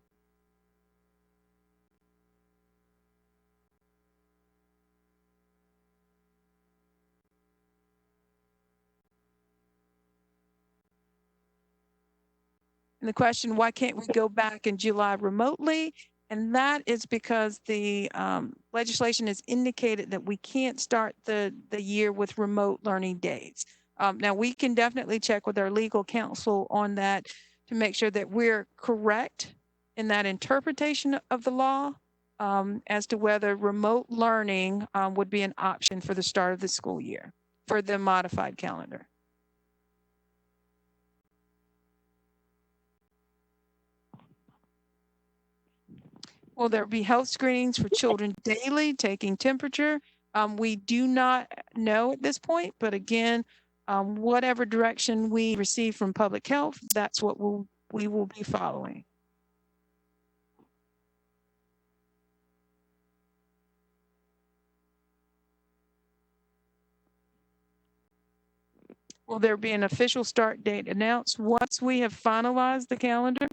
And the question, why can't we go back in July remotely? And that is because the legislation has indicated that we can't start the year with remote learning days. Now, we can definitely check with our legal counsel on that to make sure that we're correct in that interpretation of the law as to whether remote learning would be an option for the start of the school year for the modified calendar. Will there be health screenings for children daily, taking temperature? We do not know at this point, but again, whatever direction we receive from public health, that's what we will be following. Will there be an official start date announced once we have finalized the calendar?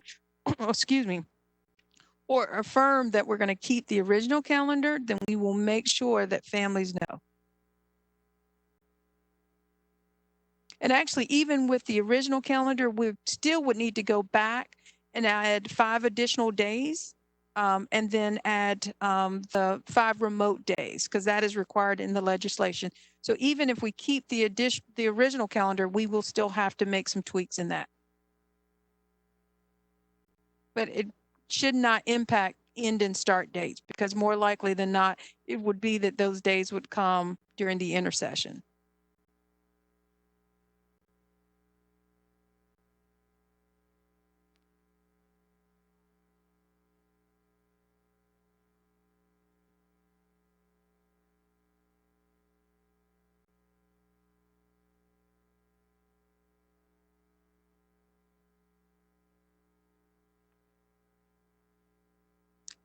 excuse me, or affirm that we're going to keep the original calendar, then we will make sure that families know. And actually, even with the original calendar, we still would need to go back and add 5 additional days, and then add the 5 remote days, because that is required in the legislation. So even if we keep the original calendar, we will still have to make some tweaks in that. But it should not impact end and start dates, because more likely than not, it would be that those days would come during the intersession.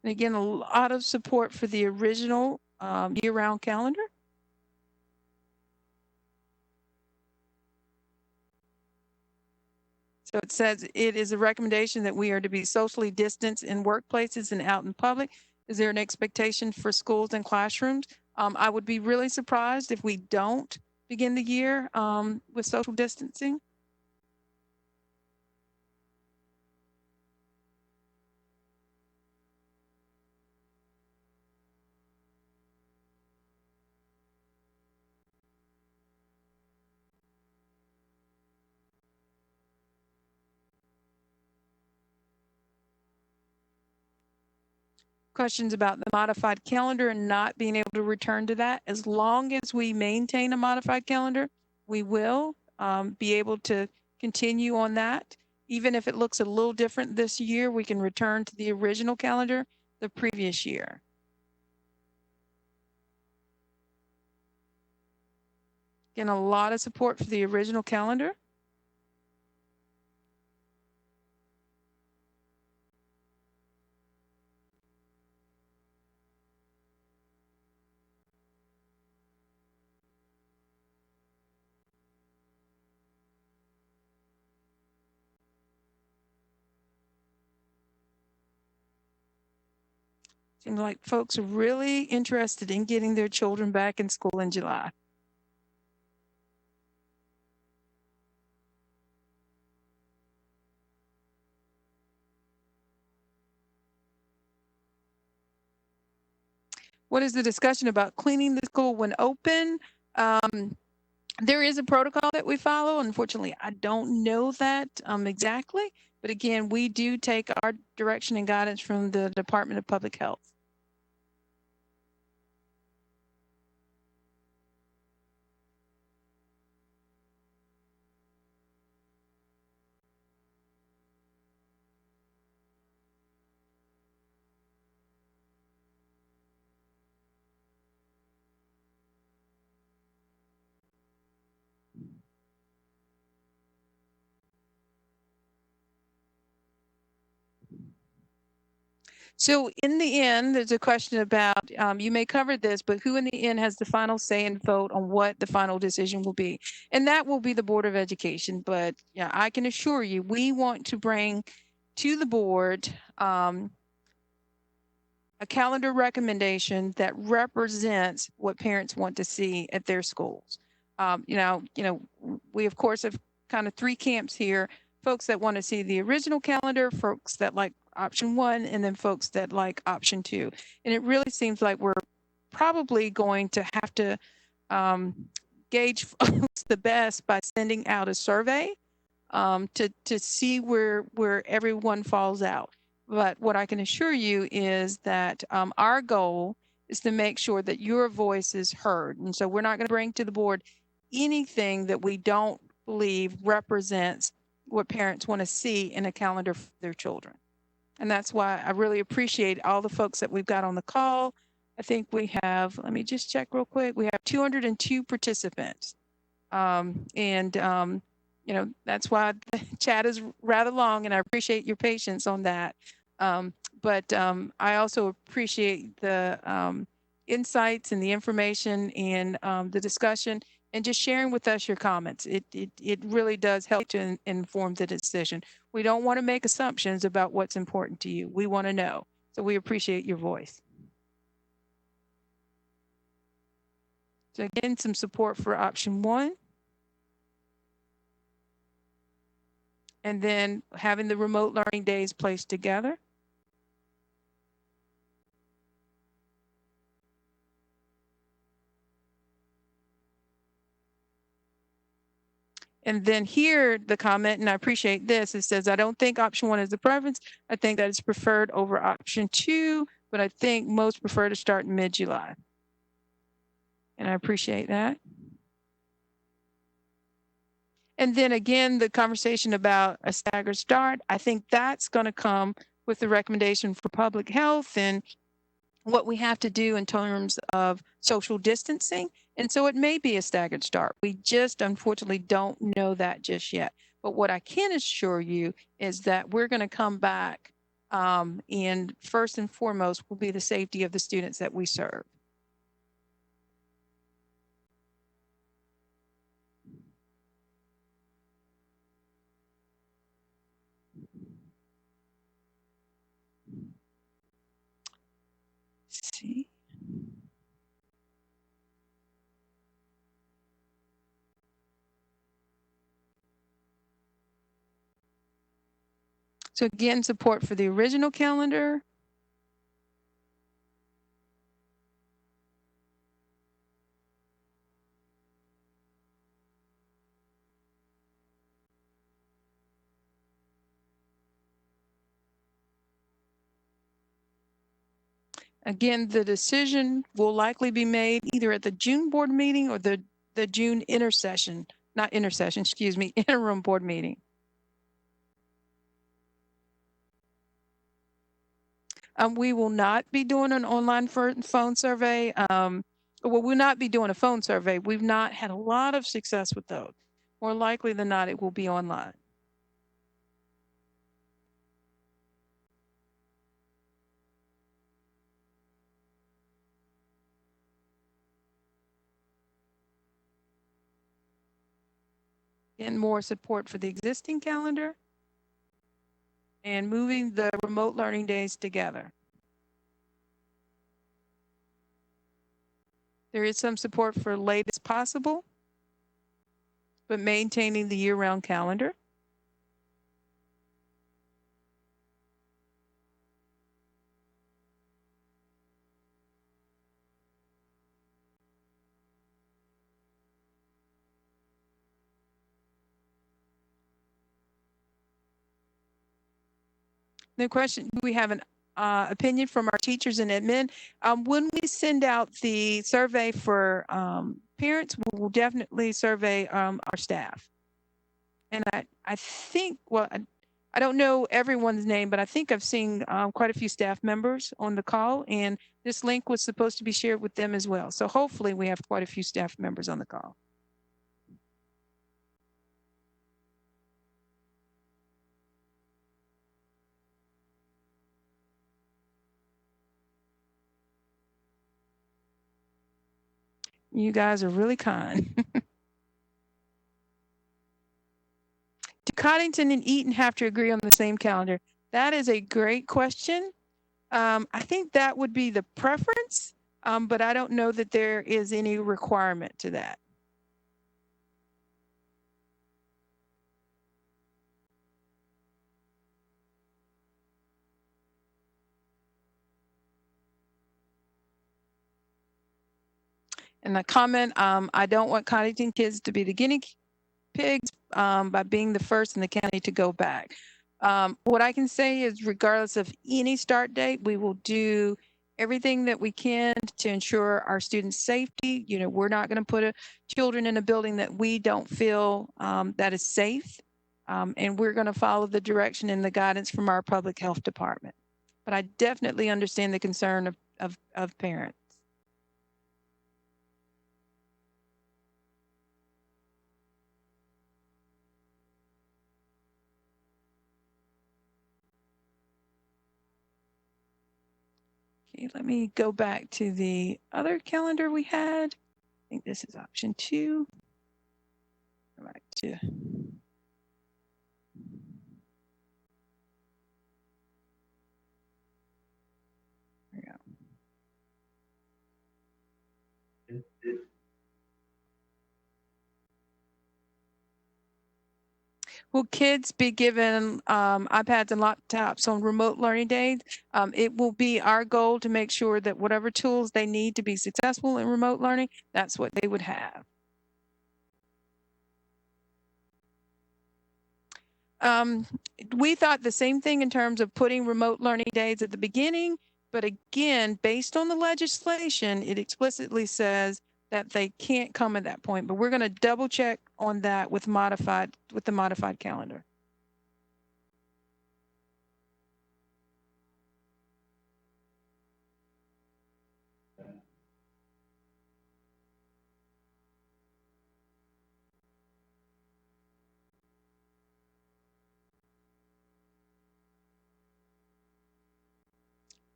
And again, a lot of support for the original year-round calendar. So it says it is a recommendation that we are to be socially distanced in workplaces and out in public. Is there an expectation for schools and classrooms? I would be really surprised if we don't begin the year with social distancing. Questions about the modified calendar and not being able to return to that. As long as we maintain a modified calendar, we will be able to continue on that. Even if it looks a little different this year, we can return to the original calendar the previous year. Again, a lot of support for the original calendar. Seems like folks are really interested in getting their children back in school in July. What is the discussion about cleaning the school when open? There is a protocol that we follow. Unfortunately, I don't know that exactly. But again, we do take our direction and guidance from the Department of Public Health. So in the end, there's a question about, you may cover this, but who in the end has the final say and vote on what the final decision will be? And that will be the Board of Education. But yeah, I can assure you, we want to bring to the board a calendar recommendation that represents what parents want to see at their schools. We of course have kind of 3 camps here: folks that want to see the original calendar, folks that like option 1, and then folks that like option 2. And it really seems like we're probably going to have to gauge folks the best by sending out a survey to see where everyone falls out. But what I can assure you is that our goal is to make sure that your voice is heard. And so we're not going to bring to the board anything that we don't believe represents what parents want to see in a calendar for their children. And that's why I really appreciate all the folks that we've got on the call. I think we have, let me just check real quick, we have 202 participants. That's why the chat is rather long, and I appreciate your patience on that. But I also appreciate the insights and the information and the discussion. and just sharing with us your comments. It really does help to inform the decision. We don't want to make assumptions about what's important to you. We want to know. So we appreciate your voice. So again, some support for option 1. And then having the remote learning days placed together. And then here, the comment, and I appreciate this, it says, I don't think option 1 is the preference. I think that it's preferred over option 2, but I think most prefer to start in mid-July. And I appreciate that. And then again, the conversation about a staggered start, I think that's going to come with the recommendation for public health and what we have to do in terms of social distancing. And so it may be a staggered start. We just unfortunately don't know that just yet. But what I can assure you is that we're going to come back, and first and foremost will be the safety of the students that we serve. Let's see. So again, support for the original calendar. Again, the decision will likely be made either at the June board meeting or the June interim board meeting. We will not be doing an online phone survey. We'll not be doing a phone survey. We've not had a lot of success with those. More likely than not, it will be online. And more support for the existing calendar and moving the remote learning days together. There is some support for late as possible, but maintaining the year-round calendar. The question, do we have an opinion from our teachers and admin? When we send out the survey for parents, we will definitely survey our staff. And I think, well, I don't know everyone's name, but I think I've seen quite a few staff members on the call, and this link was supposed to be shared with them as well. So hopefully we have quite a few staff members on the call. You guys are really kind. Do Coddington and Eaton have to agree on the same calendar? That is a great question. I think that would be the preference, but I don't know that there is any requirement to that. And the comment, I don't want Coddington kids to be the guinea pigs by being the first in the county to go back. What I can say is regardless of any start date, we will do everything that we can to ensure our students' safety. You know, we're not going to put children in a building that we don't feel that is safe. And we're going to follow the direction and the guidance from our public health department. But I definitely understand the concern of parents. Okay, let me go back to the other calendar we had. I think this is option 2. Go back to. There we go. Will kids be given iPads and laptops on remote learning days? It will be our goal to make sure that whatever tools they need to be successful in remote learning, that's what they would have. We thought the same thing in terms of putting remote learning days at the beginning, but again, based on the legislation, it explicitly says that they can't come at that point. But we're going to double check on that with the modified calendar.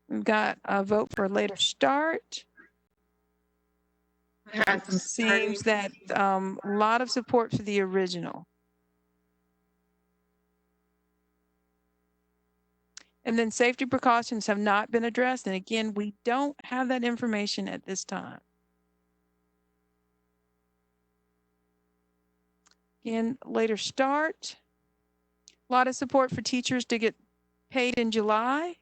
We've got a vote for a later start. It seems that a lot of support for the original. And then safety precautions have not been addressed. And again, we don't have that information at this time. Again, later start. A lot of support for teachers to get paid in July.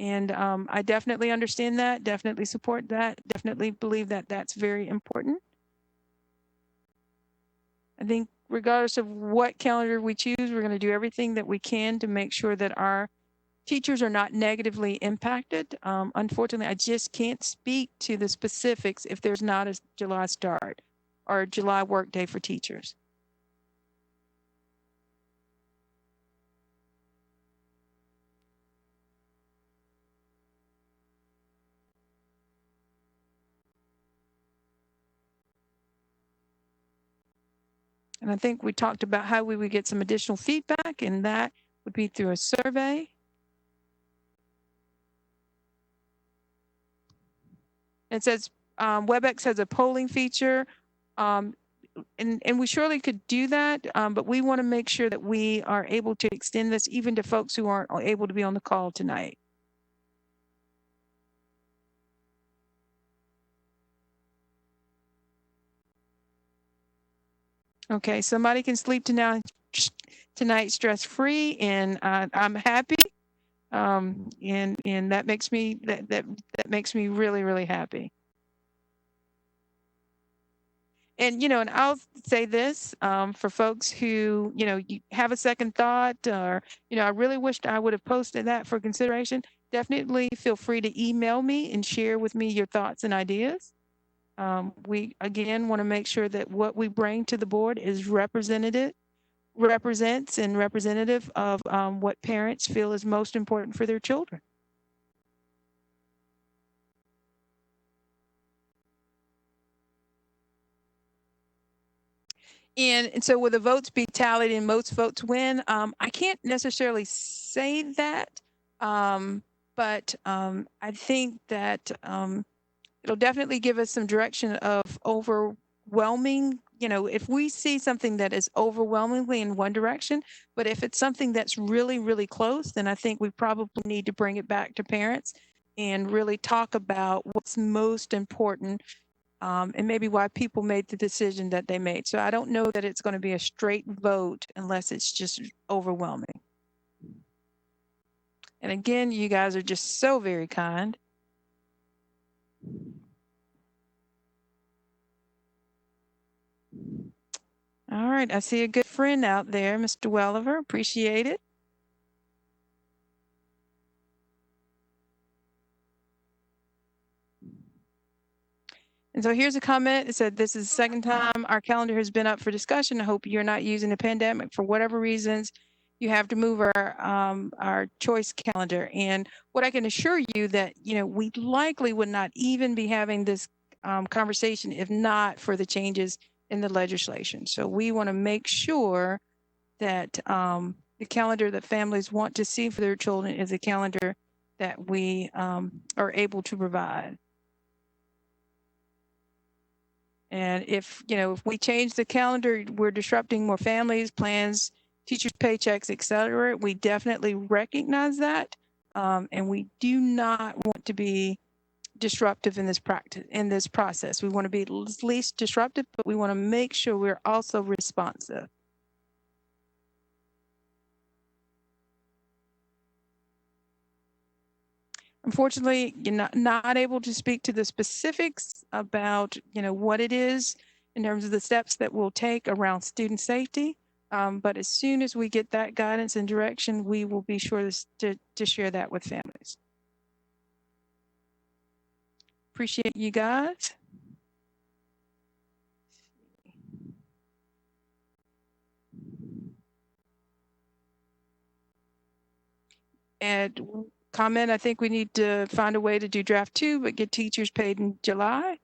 I definitely understand that, definitely support that, definitely believe that that's very important. I think regardless of what calendar we choose, we're going to do everything that we can to make sure that our teachers are not negatively impacted. Unfortunately, I just can't speak to the specifics if there's not a July start or a July work day for teachers. And I think we talked about how we would get some additional feedback, and that would be through a survey. It says WebEx has a polling feature, and we surely could do that, but we want to make sure that we are able to extend this even to folks who aren't able to be on the call tonight. Okay, somebody can sleep tonight stress-free, and I'm happy, and that makes me that makes me really, really happy. And and I'll say this for folks who you have a second thought, or I really wished I would have posted that for consideration. Definitely feel free to email me and share with me your thoughts and ideas. We again want to make sure that what we bring to the board is representative of what parents feel is most important for their children. And so will the votes be tallied and most votes win? I can't necessarily say that, but I think that it'll definitely give us some direction of overwhelming, if we see something that is overwhelmingly in one direction, but if it's something that's really, really close, then I think we probably need to bring it back to parents and really talk about what's most important, and maybe why people made the decision that they made. So I don't know that it's going to be a straight vote unless it's just overwhelming. And again, you guys are just so very kind. All right, I see a good friend out there, Mr. Welliver. Appreciate it. And so here's a comment. It said, this is the second time our calendar has been up for discussion. I hope you're not using the pandemic for whatever reasons you have to move our choice calendar. And what I can assure you that, we likely would not even be having this conversation if not for the changes in the legislation. So we want to make sure that the calendar that families want to see for their children is a calendar that we are able to provide. And if, if we change the calendar, we're disrupting more families, plans, teachers' paychecks, et cetera. We definitely recognize that. And we do not want to be disruptive in this process. We want to be least disruptive, but we want to make sure we're also responsive. Unfortunately, you're not able to speak to the specifics about, what it is in terms of the steps that we'll take around student safety. But as soon as we get that guidance and direction, we will be sure to share that with families. Appreciate you guys. And comment, I think we need to find a way to do draft 2, but get teachers paid in July.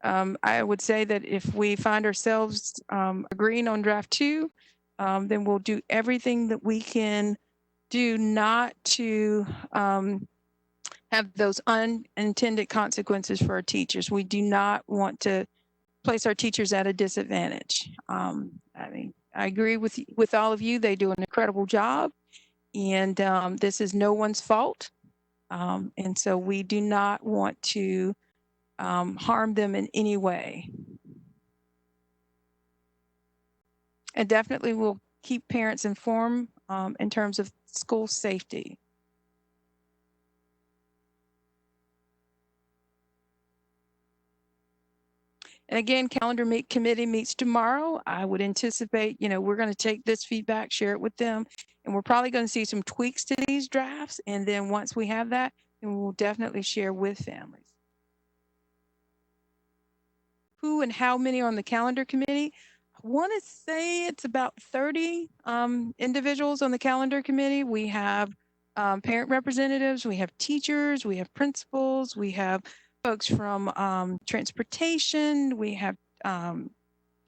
I would say that if we find ourselves agreeing on draft 2, then we'll do everything that we can do not to have those unintended consequences for our teachers. We do not want to place our teachers at a disadvantage. I mean, I agree with all of you. They do an incredible job, and this is no one's fault. And so we do not want to harm them in any way. And definitely we'll keep parents informed in terms of school safety. And again, calendar committee meets tomorrow. I would anticipate, we're going to take this feedback, share it with them, and we're probably going to see some tweaks to these drafts. And then once we have that, then we'll definitely share with families. Who and how many are on the calendar committee? I want to say it's about 30 individuals on the calendar committee. We have parent representatives, we have teachers, we have principals, we have folks from transportation, we have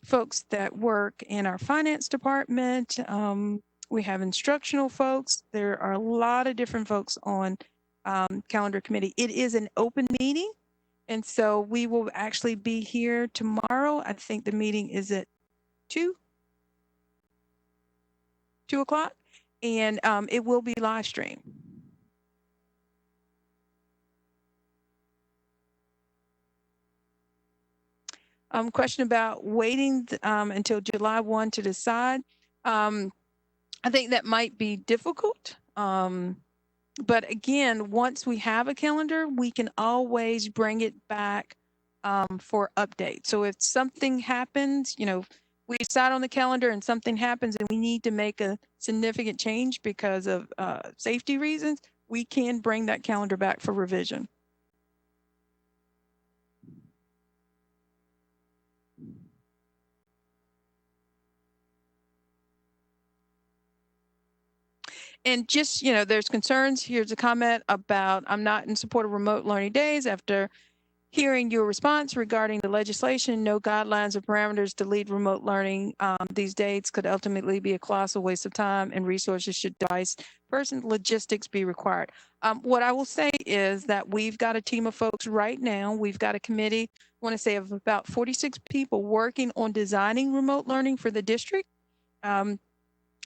folks that work in our finance department, we have instructional folks. There are a lot of different folks on calendar committee. It is an open meeting, and so we will actually be here tomorrow. I think the meeting is at 2 o'clock, and it will be live streamed. Question about waiting until July 1 to decide. I think that might be difficult. But again, once we have a calendar, we can always bring it back for updates. So if something happens, we decide on the calendar and something happens and we need to make a significant change because of safety reasons, we can bring that calendar back for revision. And just, there's concerns. Here's a comment about, I'm not in support of remote learning days. After hearing your response regarding the legislation, no guidelines or parameters to lead remote learning. These dates could ultimately be a colossal waste of time and resources should device person logistics be required. What I will say is that we've got a team of folks right now. We've got a committee, I want to say of about 46 people working on designing remote learning for the district.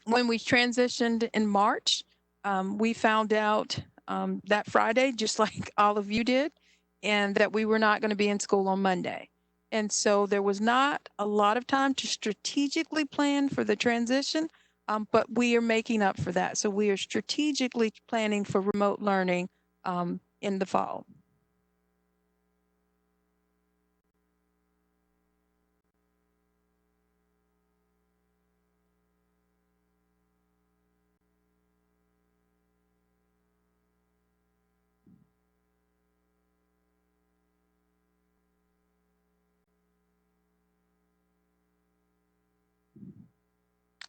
When we transitioned in March, we found out that Friday, just like all of you did, and that we were not going to be in school on Monday. And so there was not a lot of time to strategically plan for the transition, but we are making up for that. So we are strategically planning for remote learning in the fall.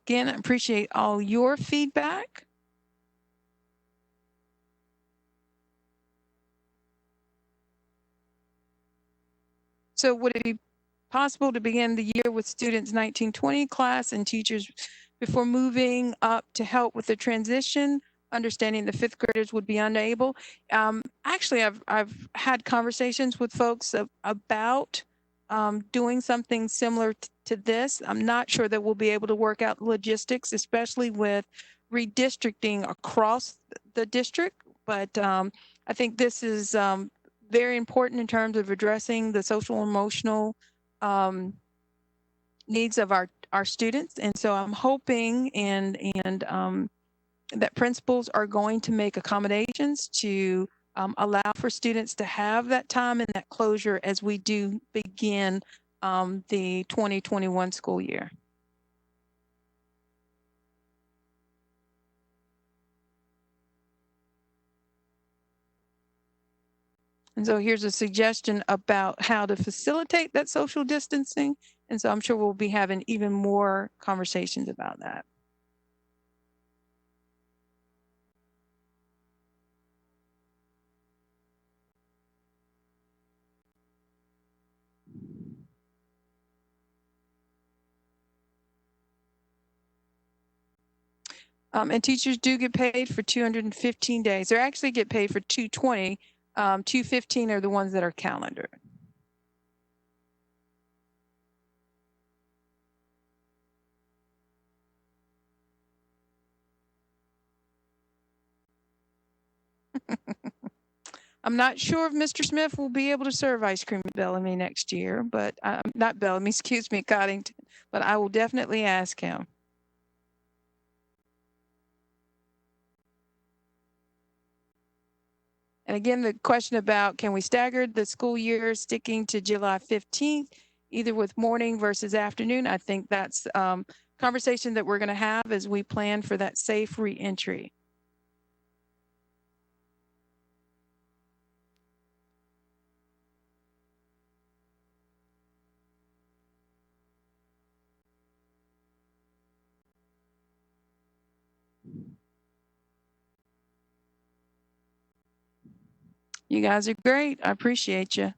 Again, I appreciate all your feedback. So would it be possible to begin the year with students 1920 class and teachers before moving up to help with the transition, understanding the fifth graders would be unable? Actually, I've had conversations with folks about doing something similar to this. I'm not sure that we'll be able to work out logistics, especially with redistricting across the district. But I think this is very important in terms of addressing the social and emotional needs of our students. And so I'm hoping and that principals are going to make accommodations to allow for students to have that time and that closure as we do begin the 2021 school year. And so here's a suggestion about how to facilitate that social distancing. And so I'm sure we'll be having even more conversations about that. And teachers do get paid for 215 days. They actually get paid for 220. 215 are the ones that are calendared. I'm not sure if Mr. Smith will be able to serve ice cream at Bellamy next year, but not Bellamy, excuse me, Coddington, but I will definitely ask him. And again, the question about can we stagger the school year sticking to July 15th, either with morning versus afternoon, I think that's conversation that we're going to have as we plan for that safe reentry. You guys are great. I appreciate you.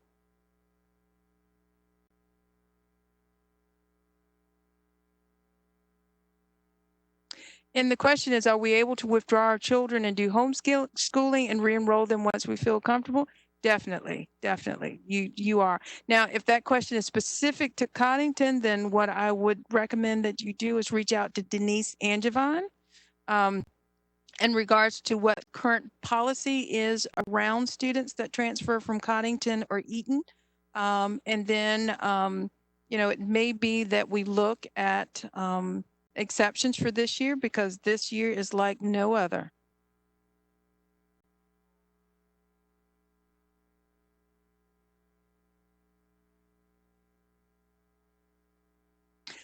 And the question is, are we able to withdraw our children and do homeschooling and re-enroll them once we feel comfortable? Definitely, definitely. You are. Now, if that question is specific to Coddington, then what I would recommend that you do is reach out to Denise Angevine in regards to what current policy is around students that transfer from Coddington or Eaton. And then, it may be that we look at exceptions for this year because this year is like no other.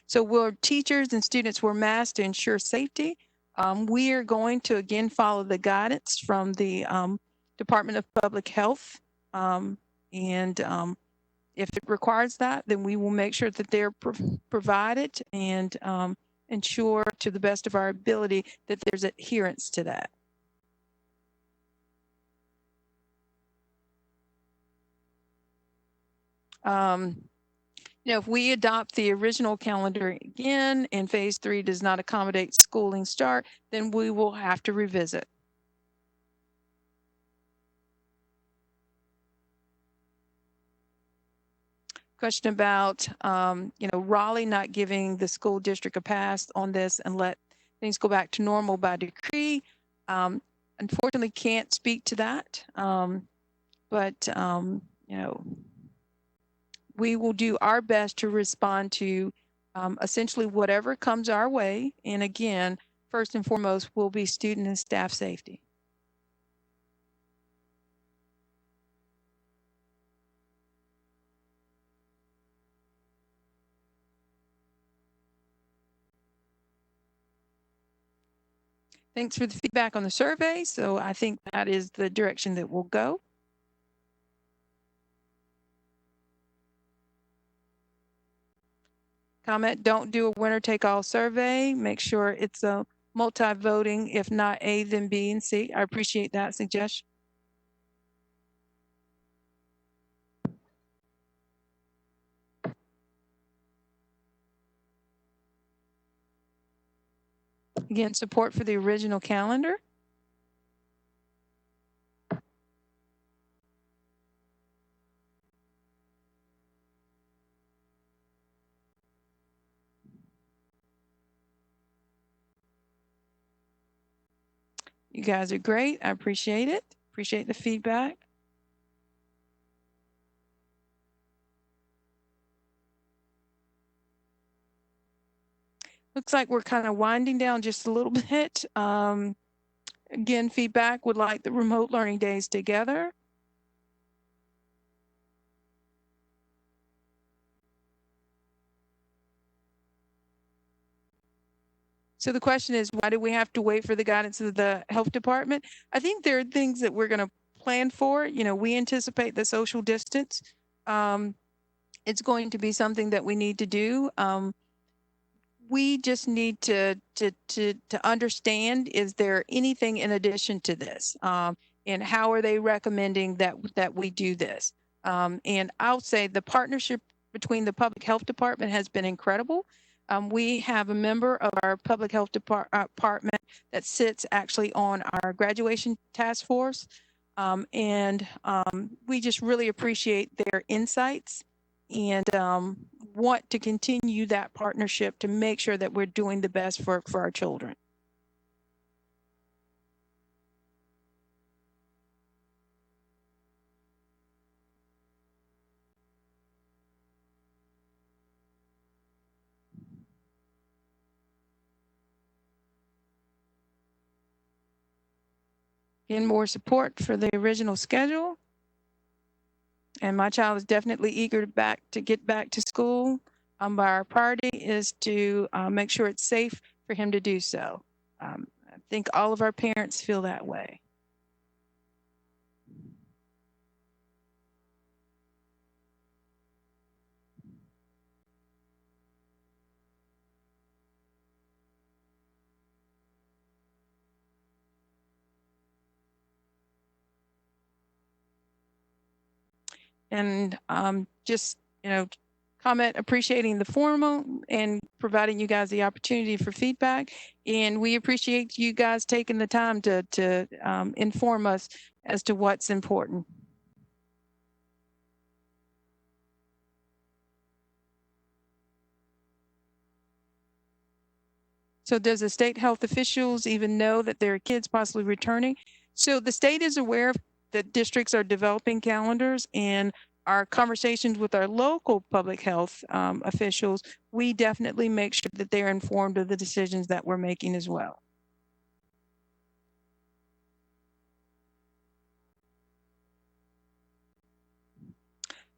So will teachers and students wear masks to ensure safety? We are going to again follow the guidance from the Department of Public Health. If it requires that, then we will make sure that they're provided and ensure to the best of our ability that there's adherence to that. If we adopt the original calendar again and phase 3 does not accommodate schooling start, then we will have to revisit. Question about, Raleigh not giving the school district a pass on this and let things go back to normal by decree. Unfortunately, can't speak to that. But we will do our best to respond to essentially whatever comes our way. And again, first and foremost will be student and staff safety. Thanks for the feedback on the survey. So I think that is the direction that we'll go. Comment, don't do a winner take all survey. Make sure it's a multi-voting, if not A, then B and C. I appreciate that suggestion. Again, support for the original calendar. You guys are great. I appreciate it. Appreciate the feedback. Looks like we're kind of winding down just a little bit. Again, feedback would like the remote learning days together. So the question is, why do we have to wait for the guidance of the health department? I think there are things that we're going to plan for. You know, we anticipate the social distance. It's going to be something that we need to do. We just need to understand, is there anything in addition to this? And how are they recommending that we do this? And I'll say the partnership between the public health department has been incredible. We have a member of our public health department that sits actually on our graduation task force. And we just really appreciate their insights and want to continue that partnership to make sure that we're doing the best for our children. Again, more support for the original schedule. And my child is definitely eager to get back to school. But our priority is to make sure it's safe for him to do so. I think all of our parents feel that way. And just, you know, comment appreciating the forum and providing you guys the opportunity for feedback. And we appreciate you guys taking the time to inform us as to what's important. So does the state health officials even know that there are kids possibly returning? So the state is aware that districts are developing calendars, and our conversations with our local public health officials, we definitely make sure that they're informed of the decisions that we're making as well.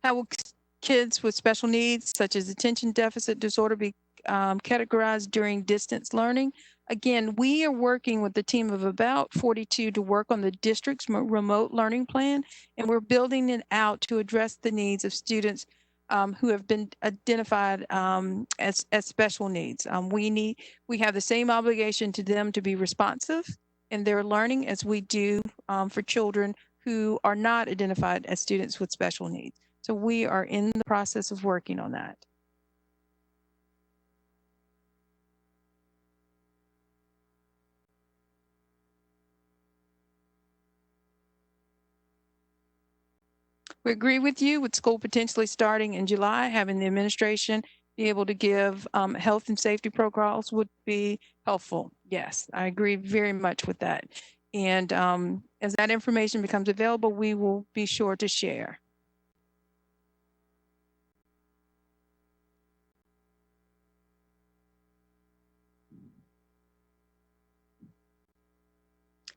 How will kids with special needs, such as attention deficit disorder, be categorized during distance learning? Again, we are working with a team of about 42 to work on the district's remote learning plan, and we're building it out to address the needs of students who have been identified as special needs. We have the same obligation to them to be responsive in their learning as we do for children who are not identified as students with special needs. So we are in the process of working on that. We agree with you with school potentially starting in July, having the administration be able to give health and safety protocols would be helpful. Yes, I agree very much with that. And as that information becomes available, we will be sure to share.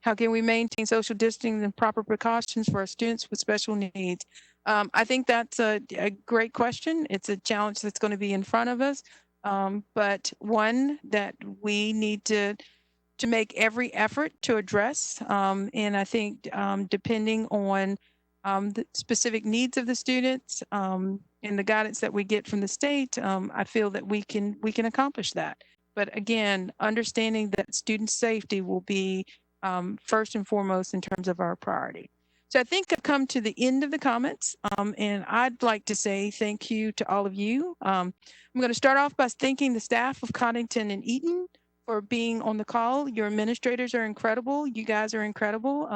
How can we maintain social distancing and proper precautions for our students with special needs? I think that's a great question. It's a challenge that's going to be in front of us, but one that we need to make every effort to address. And I think depending on the specific needs of the students and the guidance that we get from the state, I feel that we can accomplish that. But again, understanding that student safety will be first and foremost in terms of our priority. So I think I've come to the end of the comments, and I'd like to say thank you to all of you. I'm going to start off by thanking the staff of Coddington and Eaton for being on the call. Your administrators are incredible. You guys are incredible.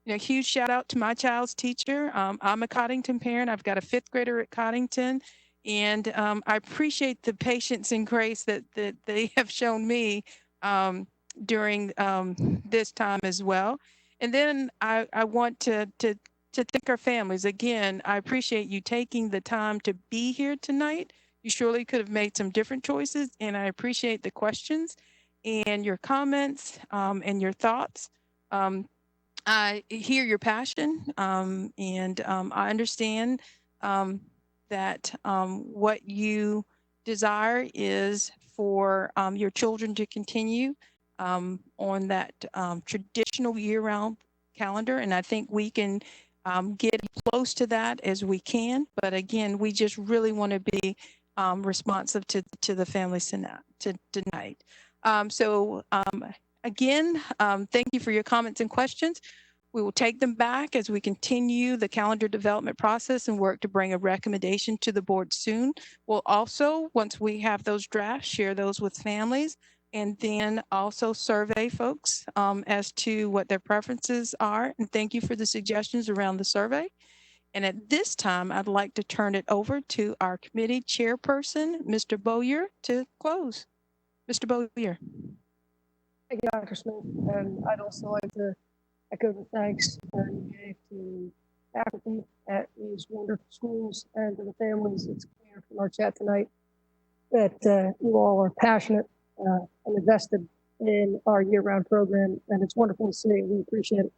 You know, huge shout out to my child's teacher. I'm a Coddington parent. I've got a 5th grader at Coddington, and I appreciate the patience and grace that they have shown me. during this time as well. And then I want to thank our families. Again, I appreciate you taking the time to be here tonight. You surely could have made some different choices, and I appreciate the questions and your comments and your thoughts. I hear your passion, and I understand that what you desire is for your children to continue on that traditional year-round calendar, and I think we can get close to that as we can. But again, we just really want to be responsive to the families tonight. Again, thank you for your comments and questions. We will take them back as we continue the calendar development process and work to bring a recommendation to the board soon. We'll also, once we have those drafts, share those with families and then also survey folks as to what their preferences are. And thank you for the suggestions around the survey. And at this time, I'd like to turn it over to our committee chairperson, Mr. Bowyer, to close. Mr. Bowyer. Thank you, Dr. Smith. And I'd also like to echo the thanks you gave to faculty at these wonderful schools and to the families. It's clear from our chat tonight that you all are passionate and invested in our year-round program, and it's wonderful to see. We appreciate it.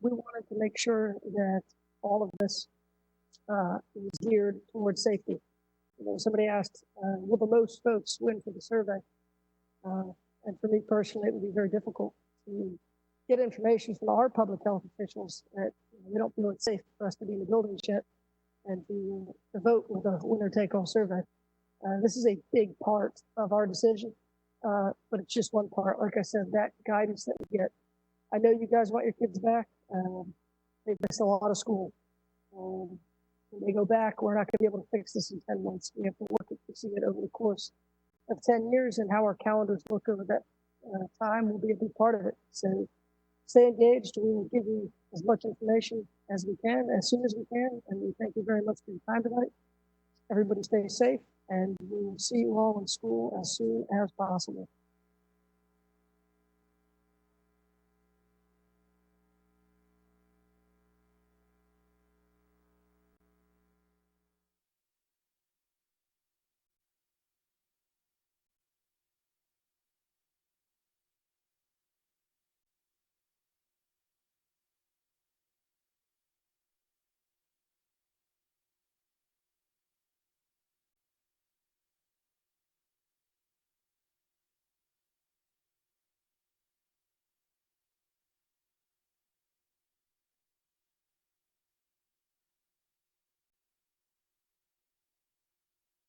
We wanted to make sure that all of this is geared towards safety. You know, somebody asked, will the most votes win for the survey? And for me personally, it would be very difficult to get information from our public health officials that we don't feel it's safe for us to be in the buildings yet and to vote with a winner-take-all survey. This is a big part of our decision, but it's just one part. Like I said, that guidance that we get. I know you guys want your kids back. They've missed a lot of school. When they go back, we're not going to be able to fix this in 10 months. We have to work at fixing it over the course of 10 years, and how our calendars look over that time will be a big part of it. So stay engaged. We will give you as much information as we can, as soon as we can, and we thank you very much for your time tonight. Everybody stay safe, and we will see you all in school as soon as possible.